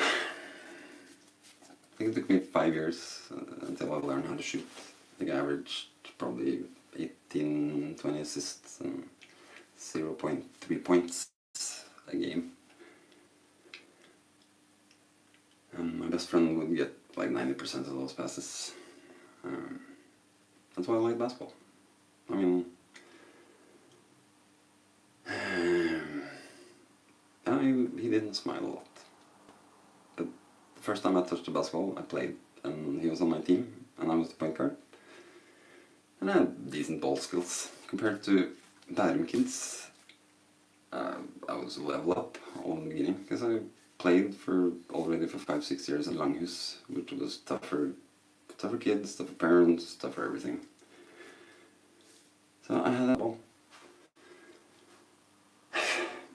think it took me 5 years until I learned how to shoot. I think I averaged probably 18, 20 assists and 0.3 points a game. And my best friend would get like 90% of those passes. That's why I like basketball. I mean, he didn't smile a lot. But the first time I touched the basketball, I played, and he was on my team, and I was the point guard. And I had decent ball skills. Compared to Bærum kids, I was a level up all in the beginning, because I played already for 5-6 years at Langhus, which was tougher kids, tougher parents, tougher everything. So I had that ball.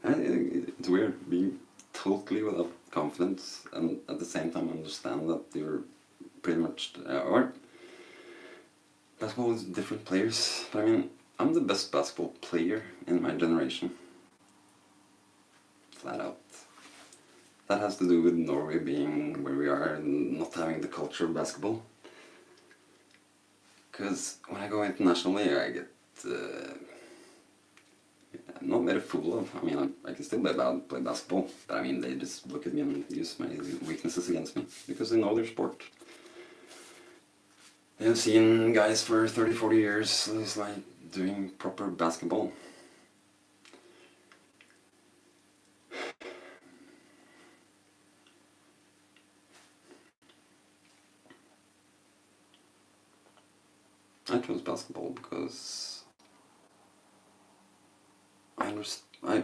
It's weird being totally without confidence and at the same time understand that you're pretty much, or basketball is different players. But I mean, I'm the best basketball player in my generation. Flat out. That has to do with Norway being where we are and not having the culture of basketball. Because when I go internationally, I get not made a fool of. I mean, I can still play basketball, but I mean, they just look at me and use my weaknesses against me because they know their sport. They have seen guys for 30, 40 years who's like doing proper basketball. I chose basketball because I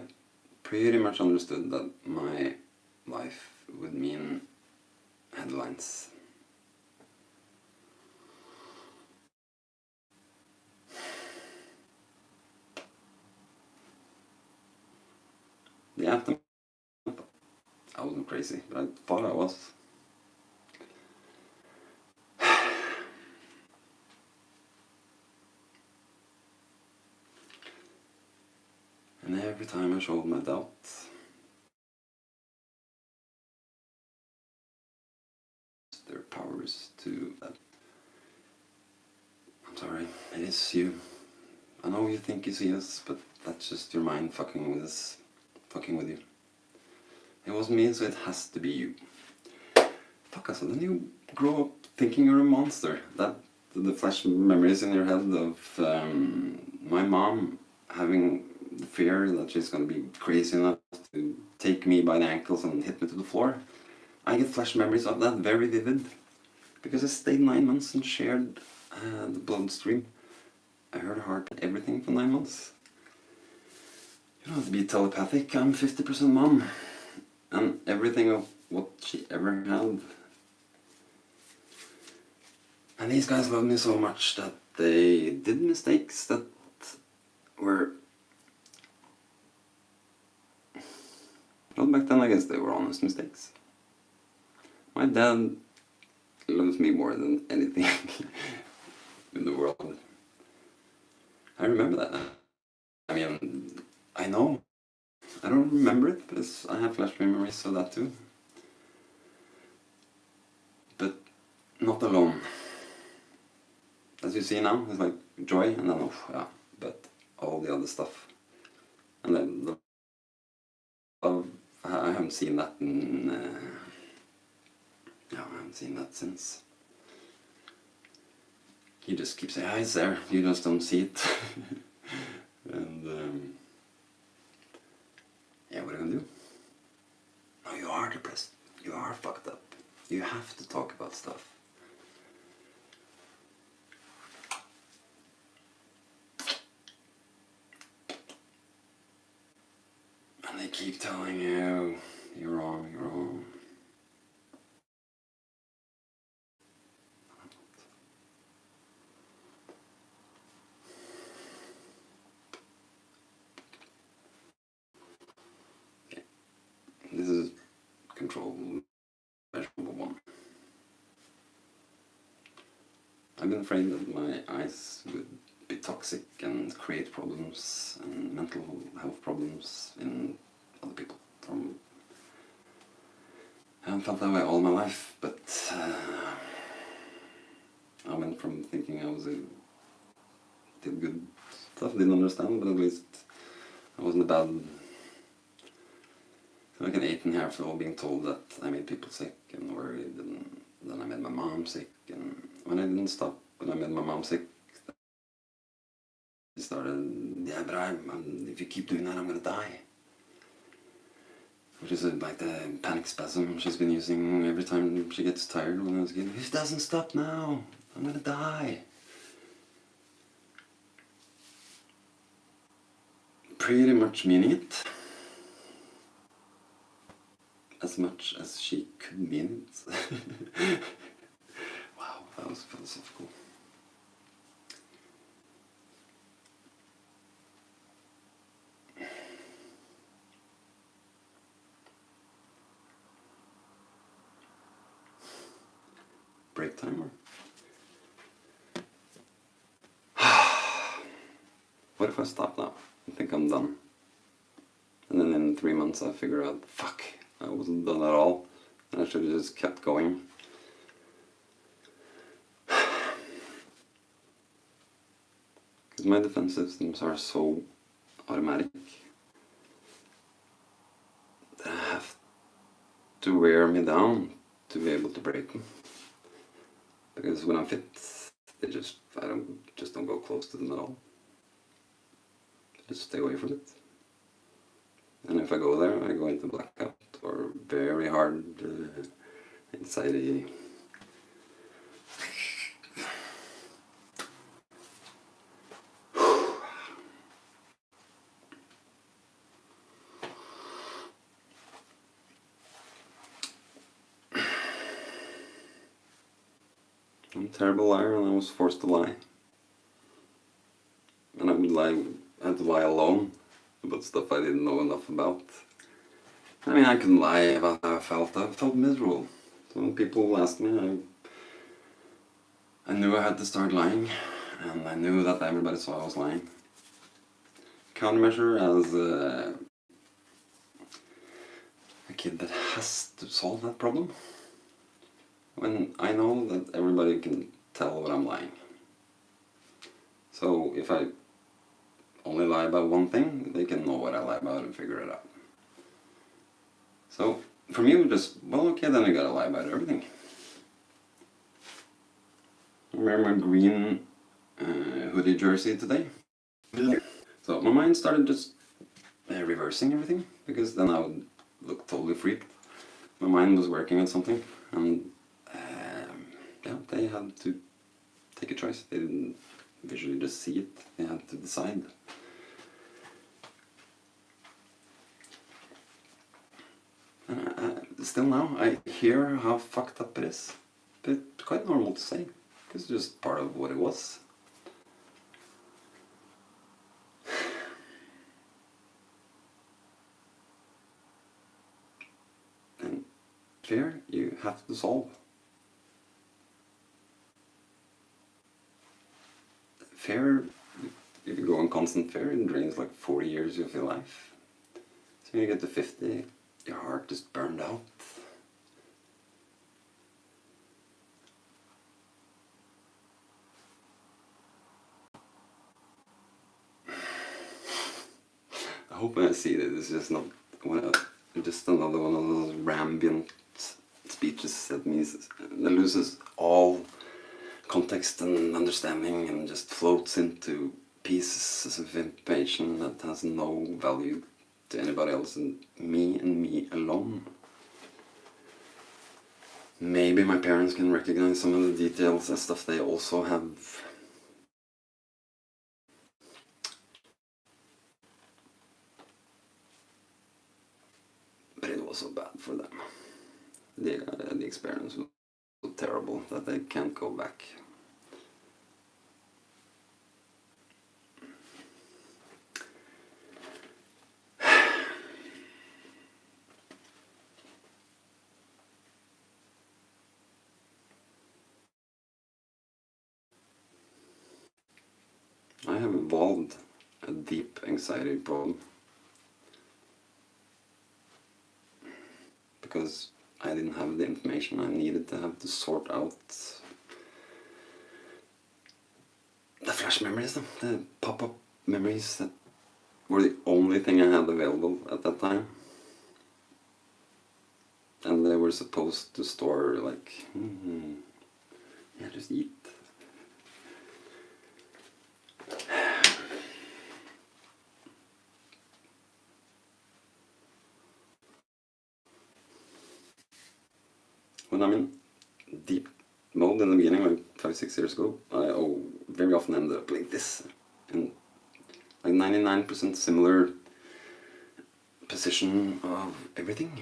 pretty much understood that my life would mean headlines. The aftermath, I wasn't crazy, but I thought I was. And every time I showed my doubts, their powers to that. I'm sorry, it is you. I know you think you see us, but that's just your mind fucking with us, fucking with you. It wasn't me, so it has to be you. Fuck us, and then you grow up thinking you're a monster. That the flash memories in your head of my mom having the fear that she's gonna be crazy enough to take me by the ankles and hit me to the floor. I get flash memories of that, very vivid, because I stayed 9 months and shared the bloodstream. I heard her heart and everything for 9 months. You don't have to be telepathic. I'm 50% mom, and everything of what she ever had. And these guys loved me so much that they did mistakes that were... Well, back then I guess they were honest mistakes. My dad loves me more than anything in the world. I remember that. I mean, I know. I don't remember it, but I have flash memories of that too. But not alone. As you see now, it's like joy and then yeah, but all the other stuff. And then the love, I haven't seen that in... yeah, I haven't seen that since. He just keeps saying, it's there, you just don't see it. And yeah, what are you gonna do? No, you are depressed. You are fucked up. You have to talk about stuff. And they keep telling you, you're wrong, you're wrong. Okay. This is control measure number 1. I've been afraid that my eyes would be toxic and create problems and mental health problems in other people. I haven't felt that way all my life, but I went from thinking I did good stuff, didn't understand, but at least I wasn't a bad... like an 8.5-year-old being told that I made people sick and worried, and then I made my mom sick, and when I didn't stop, when I made my mom sick, I started, yeah, but if you keep doing that, I'm gonna die. Which is like the panic spasm she's been using every time she gets tired when I was a kid. If it doesn't stop now, I'm gonna die. Pretty much meaning it. As much as she could mean it. Wow, that was philosophical. Break timer. what if I stop now? I think I'm done. And then in 3 months I figure out, fuck, I wasn't done at all. And I should have just kept going. Because my defense systems are so automatic that I have to wear me down to be able to break them. Because when I'm fit, I just don't go close to them at all. Just stay away from it. And if I go there, I go into blackout or very hard anxiety. I'm a terrible liar, and I was forced to lie. And I had to lie alone about stuff I didn't know enough about. I mean, I couldn't lie about how I felt. I felt miserable. So when people asked me, I knew I had to start lying, and I knew that everybody saw I was lying. Countermeasure as a kid that has to solve that problem. When I know that everybody can tell when I'm lying. So if I only lie about one thing, they can know what I lie about and figure it out. So for me, it was just, well, okay, then I gotta lie about everything. I wear my green hoodie jersey today. So my mind started just reversing everything, because then I would look totally freaked. My mind was working on something, and yeah, they had to take a choice. They didn't visually just see it, they had to decide. And still now, I hear how fucked up it is. But it's quite normal to say, because it's just part of what it was. And fear, you have to solve. Fear, if you go on constant fear, it drains like 40 years of your life. So when you get to 50, your heart is burned out. I hope when I see that it's just not just another one of those rambient speeches that loses all context and understanding and just floats into pieces of information that has no value to anybody else and me alone. Maybe my parents can recognize some of the details and stuff they also have. But it was so bad for them. The experience was so terrible that they can't go back. I have evolved a deep anxiety problem because I didn't have the information I needed to have to sort out the flash memories, the pop-up memories that were the only thing I had available at that time. And they were supposed to store like, yeah, just eat. When I'm in deep mode in the beginning, like 5-6 years ago, I very often ended up like this, in like 99% similar position of everything.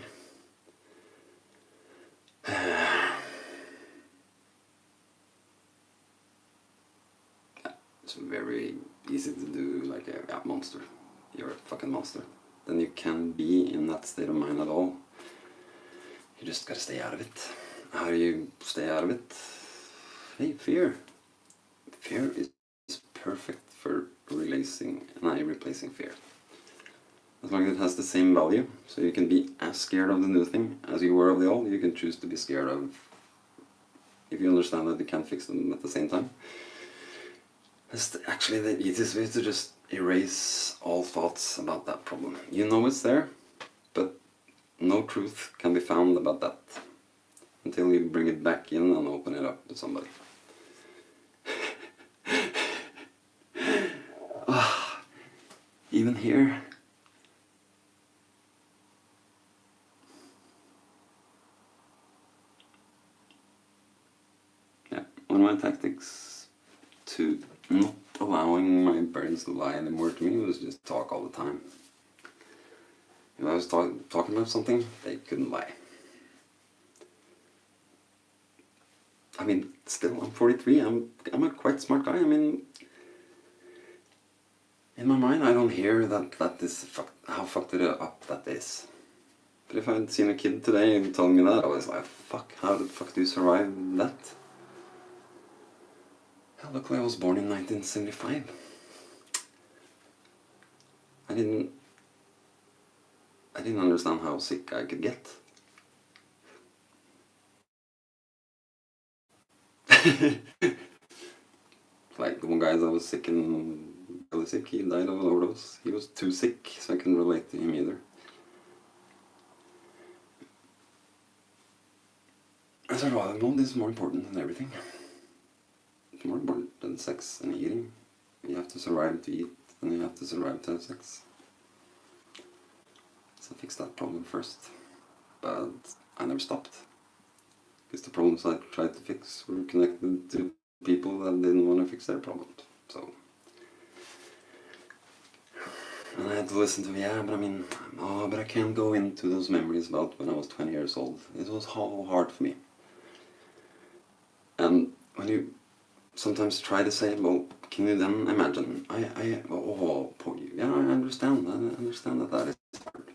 It's very easy to do like a monster. You're a fucking monster. Then you can't be in that state of mind at all. You just gotta stay out of it. How do you stay out of it? Hey, fear. Fear is perfect for replacing fear. As long as it has the same value, so you can be as scared of the new thing as you were of the old, you can choose to be scared of, if you understand that you can't fix them at the same time. That's actually the easiest way to just erase all thoughts about that problem. You know it's there, but no truth can be found about that until you bring it back in and open it up to somebody. Even here, one of my tactics to not allowing my parents to lie anymore to me was just talk all the time. If I was talking about something, they couldn't lie. I mean, still, I'm 43, I'm a quite smart guy. I mean, in my mind, I don't hear that is how fucked it up that is. But if I'd seen a kid today and telling me that, I was like, fuck, how the fuck do you survive that? Hell, luckily I was born in 1975. I didn't understand how sick I could get. Like the one guy that was sick and really sick, he died of an overdose. He was too sick, so I couldn't relate to him either. Survival mode is more important than everything. It's more important than sex and eating. You have to survive to eat, and you have to survive to have sex. So fix that problem first. But I never stopped. Because the problems I tried to fix were connected to people that didn't want to fix their problems. So, and I had to listen to, but I can't go into those memories about when I was 20 years old. It was so hard for me. And when you sometimes try to say, well, can you then imagine? I understand that is hard.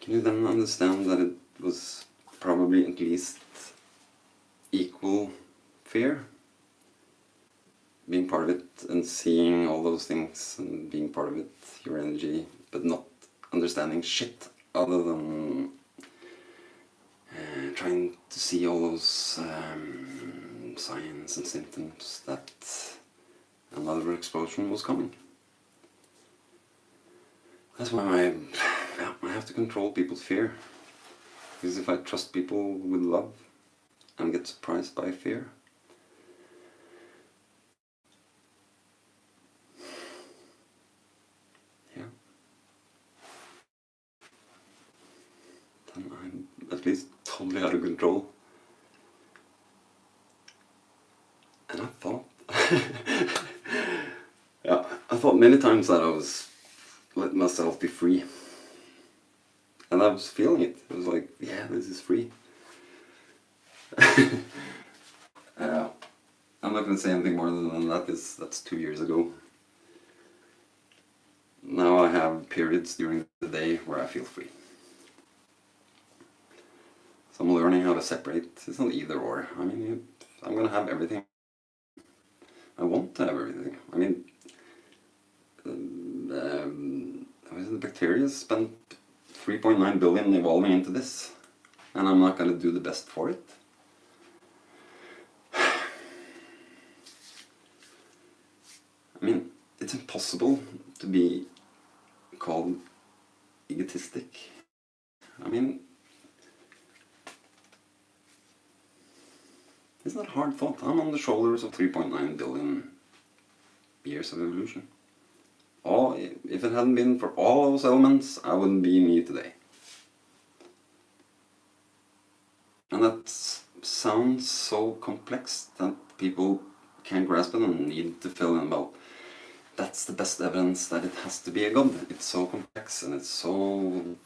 Can you then understand that it was probably at least equal fear? Being part of it and seeing all those things and being part of it, your energy, but not understanding shit other than trying to see all those signs and symptoms that another explosion was coming. That's why I have to control people's fear. Because if I trust people with love and get surprised by fear, then I'm at least totally out of control. And I thought, I thought many times that I was letting myself be free. And I was feeling it. It was like, yeah, this is free. I'm not going to say anything more than that. That's 2 years ago. Now I have periods during the day where I feel free. So I'm learning how to separate. It's not either or. I mean, I'm going to have everything. I want to have everything. I mean, the bacteria spent 3.9 billion evolving into this, and I'm not going to do the best for it. I mean, it's impossible to be called egotistic. I mean, it's not a hard thought. I'm on the shoulders of 3.9 billion years of evolution. If it hadn't been for all those elements, I wouldn't be me today. And that sounds so complex that people can't grasp it and need to fill in, well, that's the best evidence that it has to be a god. It's so complex and it's so...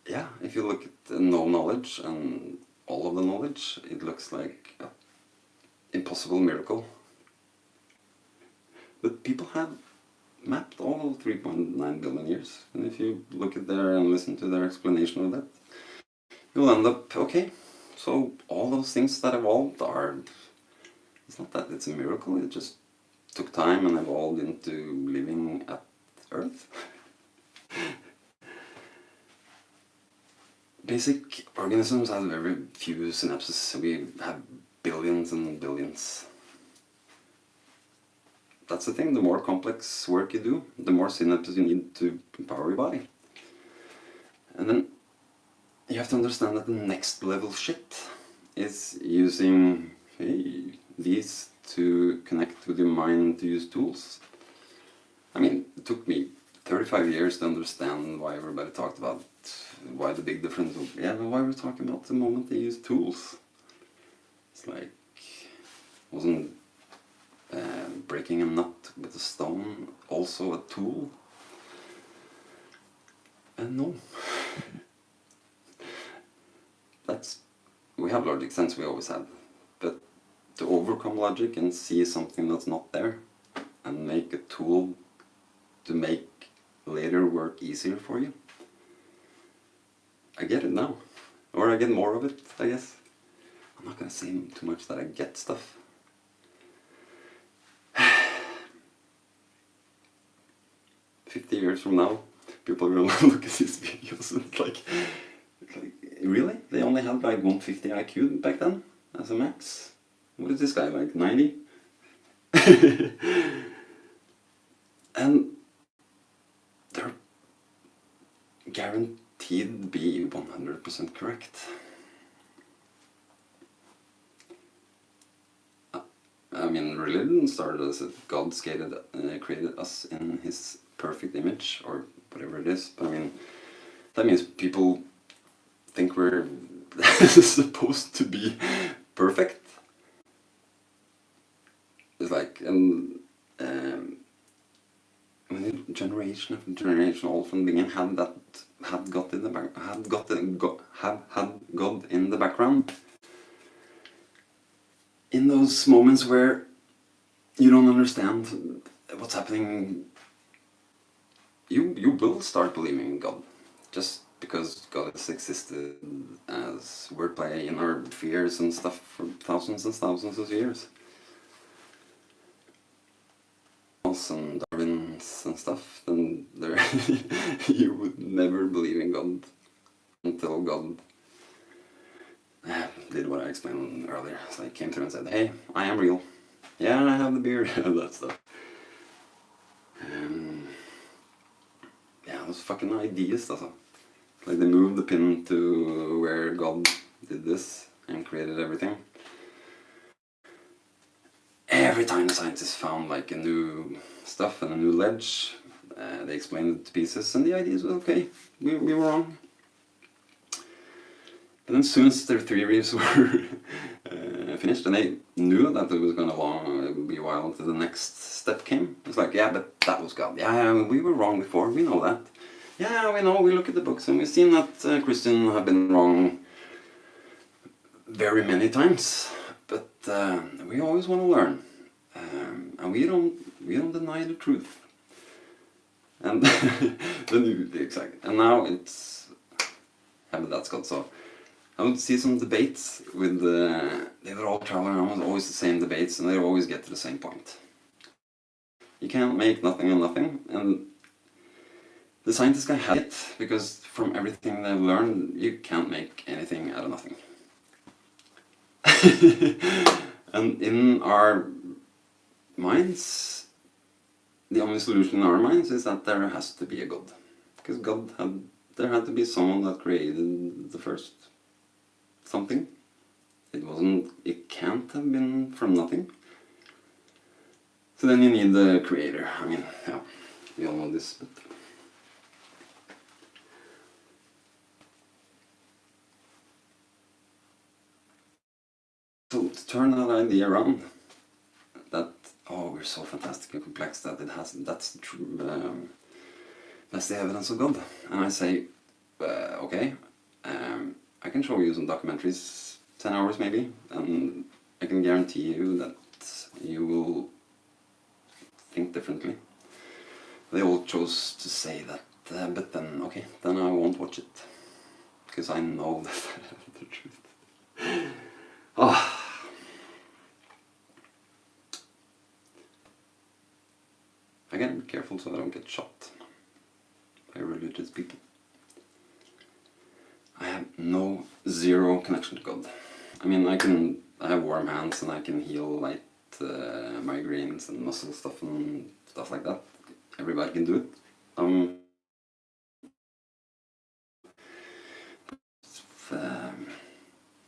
Yeah, if you look at the no knowledge and all of the knowledge, it looks like an impossible miracle. But people have mapped all 3.9 billion years, and if you look at there and listen to their explanation of that, you'll end up, okay, so all those things that evolved are It's not that it's a miracle, it just took time and evolved into living at Earth. Basic organisms have very few synapses. We have billions and billions. That's the thing, the more complex work you do, the more synapses you need to power your body. And then you have to understand that the next level shit is using these to connect with your mind to use tools. I mean, it took me 35 years to understand why everybody talked about why the big difference was. Yeah, but why we're talking about the moment they use tools. It's like, wasn't breaking a nut with a stone also a tool? And no. We have logic sense, we always have. But to overcome logic and see something that's not there and make a tool to make later work easier for you, I get it now. Or I get more of it, I guess. I'm not gonna say too much that I get stuff. 50 years from now, people are gonna look at these videos and it's like, really? They only had like 150 IQ back then as a max? What is this guy, like 90? And they're guaranteed to be 100% correct. I mean, religion started as if God created us in His perfect image, or whatever it is. But I mean, that means people think we're supposed to be perfect. It's like, when generation after generation, all from the beginning, had God in the background. In those moments where you don't understand what's happening, you will start believing in God, just because God has existed as wordplay in our fears and stuff for thousands and thousands of years. And Darwin's and stuff, then you would never believe in God until God did what I explained earlier. So he came through and said, hey, I am real. Yeah, I have the beard and that stuff. Yeah, those fucking ideas, also. Like they moved the pin to where God did this and created everything. Every time the scientists found like a new stuff and a new ledge, they explained it to pieces and the ideas were okay. We were wrong. And then as soon as their theories were finished and they knew that it was going to be a while until the next step came, it's like, yeah, but that was God. Yeah, we were wrong before, we know that. Yeah, we know, we look at the books and we've seen that Christians have been wrong very many times. But we always want to learn. And we don't deny the truth. And exactly. And now it's, yeah, but that's God. So I would see some debates with they were all traveling around, always the same debates, and they always get to the same point. You can't make nothing and nothing, and the scientists can have it, because from everything they've learned, you can't make anything out of nothing. And in our minds, the only solution in our minds is that there has to be a God. Because there had to be someone that created the first something. It can't have been from nothing. So then you need the creator. I mean, yeah, we all know this, but... So to turn that idea around, that, oh, we're so fantastic and complex that that's true, that's the evidence of God. And I say, okay, I can show you some documentaries, 10 hours maybe, and I can guarantee you that you will think differently. They all chose to say that, but then, okay, then I won't watch it, because I know that the truth. Oh. careful so I don't get shot by religious people. I have zero connection to God. I mean, I have warm hands and I can heal light migraines and muscle stuff and stuff like that. Everybody can do it.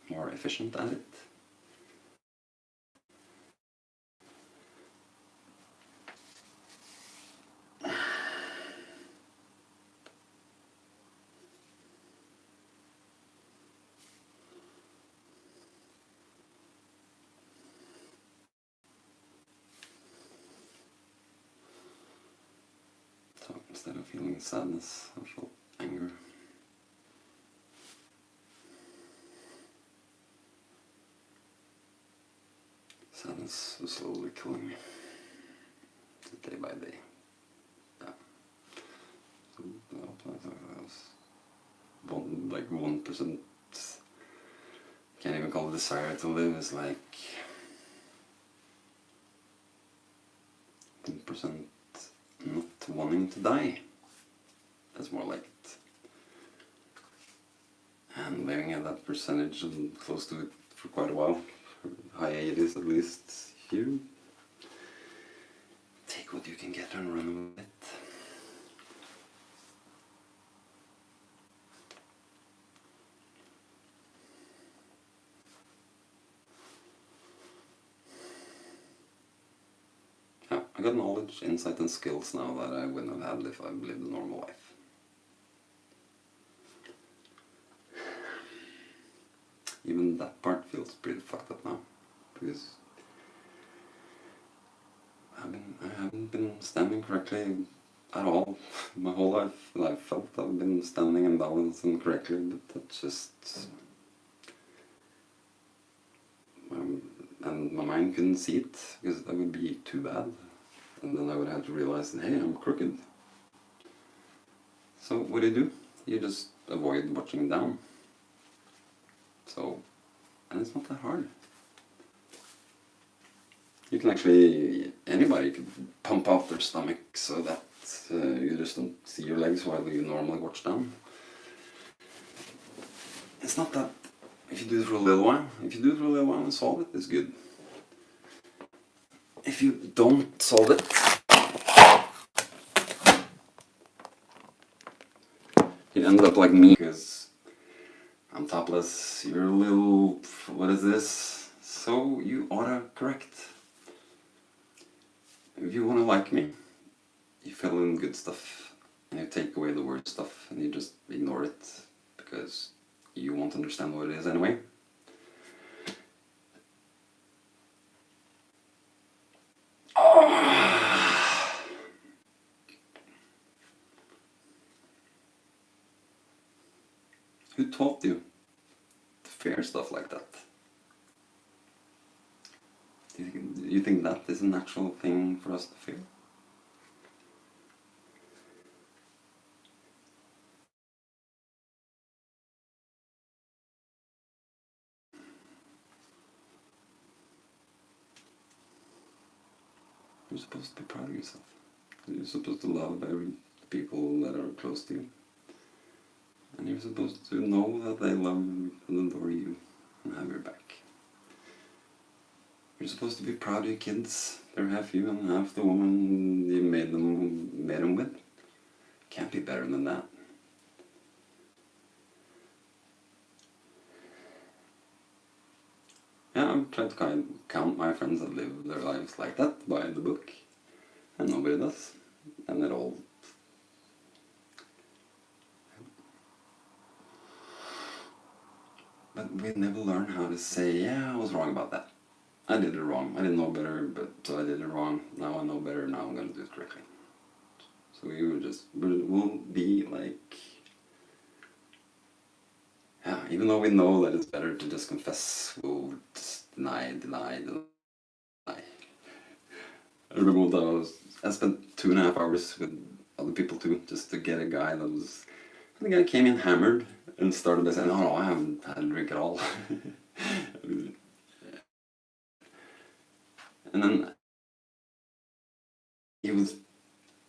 More efficient at it. So instead of feeling sadness, I felt anger. Sadness was slowly killing me, day by day. Yeah. So, like 1%, can't even call it desire to live, is like 1% not wanting to die. That's more like it. And living at that percentage and close to it for quite a while, high 80s at least here. Take what you can get and run with it. Yeah, I got knowledge, insight and skills now that I wouldn't have had if I lived a normal life. Even that part feels pretty fucked up now, because I haven't been standing correctly at all my whole life. I felt I've been standing and balancing correctly, but that's just... and my mind couldn't see it, because that would be too bad. And then I would have to realize, hey, I'm crooked. So what do? You just avoid watching down. So, and it's not that hard. You can actually, anybody could pump out their stomach so that you just don't see your legs while you normally watch down. It's not that, if you do it for a little while, and solve it, it's good. If you don't solve it, you end up like me, because I'm topless, you're a little, what is this? So you autocorrect. If you want to like me, you fill in good stuff, and you take away the weird stuff, and you just ignore it, because you won't understand what it is anyway. Who taught you to fear stuff like that? Do you think that is a natural thing for us to fear? You're supposed to be proud of yourself. You're supposed to love every people that are close to you. And you're supposed to know that they love and adore you and have your back. You're supposed to be proud of your kids. They're half you and half the woman you made them with. Can't be better than that. Yeah, I'm trying to count my friends that live their lives like that by the book. And nobody does. And it all... But we never learn how to say, yeah, I was wrong about that. I did it wrong. I didn't know better, so I did it wrong. Now I know better, now I'm going to do it correctly. So we'll be like... Yeah, even though we know that it's better to just confess, we'll just deny. I remember one time I spent 2.5 hours with other people too, just to get a guy that was... The guy came in hammered and started by saying, no, I haven't had a drink at all. And then he was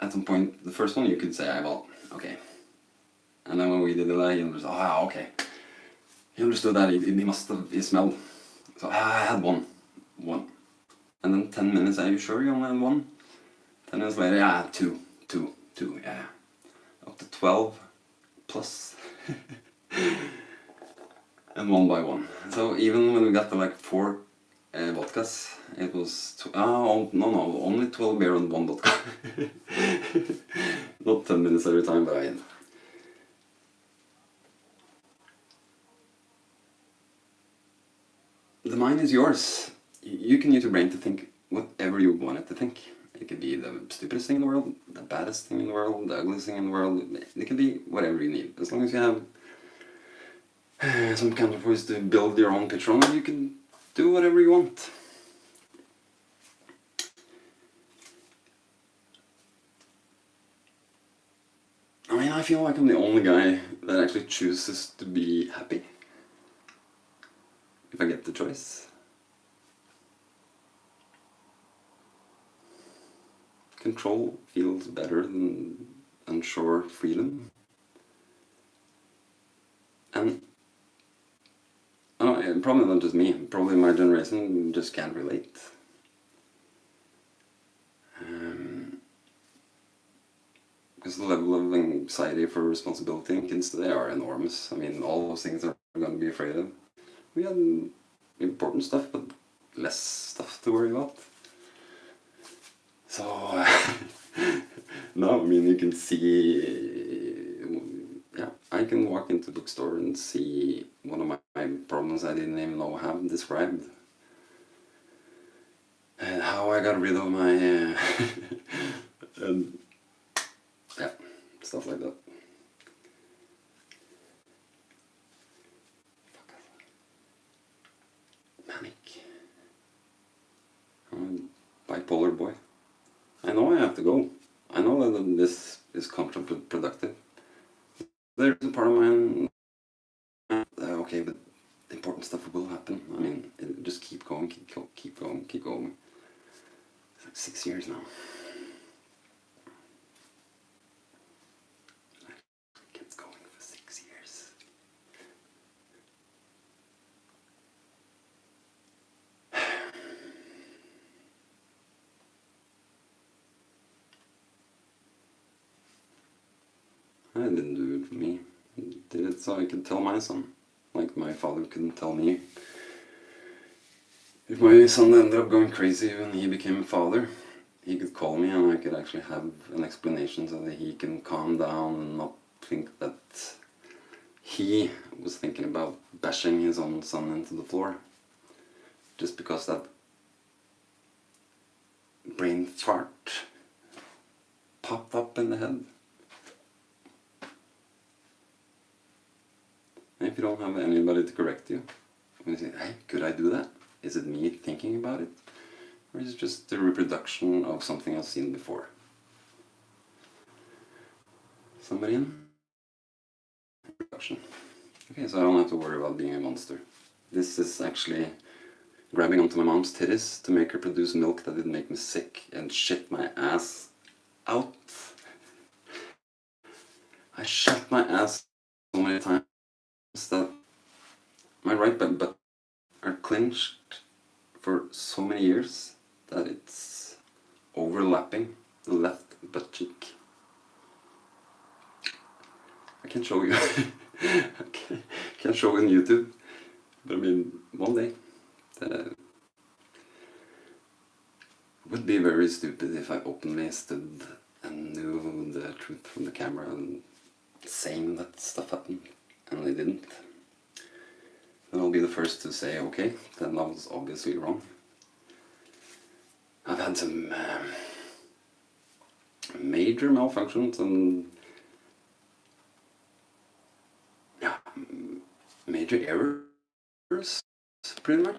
at some point, the first one you could say, well, okay. And then when we did it, he understood, okay. He understood that he must have, he smelled. So I had one. And then 10 minutes, are you sure you only had one? 10 minutes later, yeah, I had two, yeah. Up to 12 plus. And one by one. So even when we got to like 4 vodkas, it was, no, only 12 beer and 1 vodka. Not 10 minutes every time, but the mind is yours. You can use your brain to think whatever you want it to think. It could be the stupidest thing in the world, the baddest thing in the world, the ugliest thing in the world. It can be whatever you need. As long as you have some kind of ways to build your own picture on it, you can do whatever you want. I mean, I feel like I'm the only guy that actually chooses to be happy. If I get the choice. Control feels better than unsure freedom. And probably not just me, probably my generation just can't relate. Because the level of anxiety for responsibility in kids today are enormous. I mean, all those things are going to be afraid of. We had important stuff, but less stuff to worry about. So, no, I mean, you can see, yeah, I can walk into the bookstore and see one of my problems I didn't even know I have described. And how I got rid of my, and, yeah, stuff like that. Manic. I'm a bipolar boy. I know I have to go. I know that this is counterproductive. There's a part of mine, okay, but important stuff will happen. I mean, just keep going, keep going. It's like 6 years now. I kept going for 6 years. I didn't do it for me. I did it so I could tell my son. Like my father couldn't tell me. If my son ended up going crazy when he became a father, he could call me and I could actually have an explanation so that he can calm down and not think that he was thinking about bashing his own son into the floor. Just because that brain fart popped up in the head. And if you don't have anybody to correct you, when you say, hey, could I do that? Is it me thinking about it? Or is it just the reproduction of something I've seen before? Somebody in? Reproduction. Okay, so I don't have to worry about being a monster. This is actually grabbing onto my mom's titties to make her produce milk that did make me sick and shit my ass out. I shut my ass so many times that my right butt are clenched for so many years that it's overlapping the left butt cheek. I can't show you. I can't show you on YouTube, but I mean, one day. It would be very stupid if I openly stood and knew the truth from the camera and saying that stuff happened, and they didn't. Then I'll be the first to say, okay, then I was obviously wrong. I've had some major malfunctions and major errors, pretty much.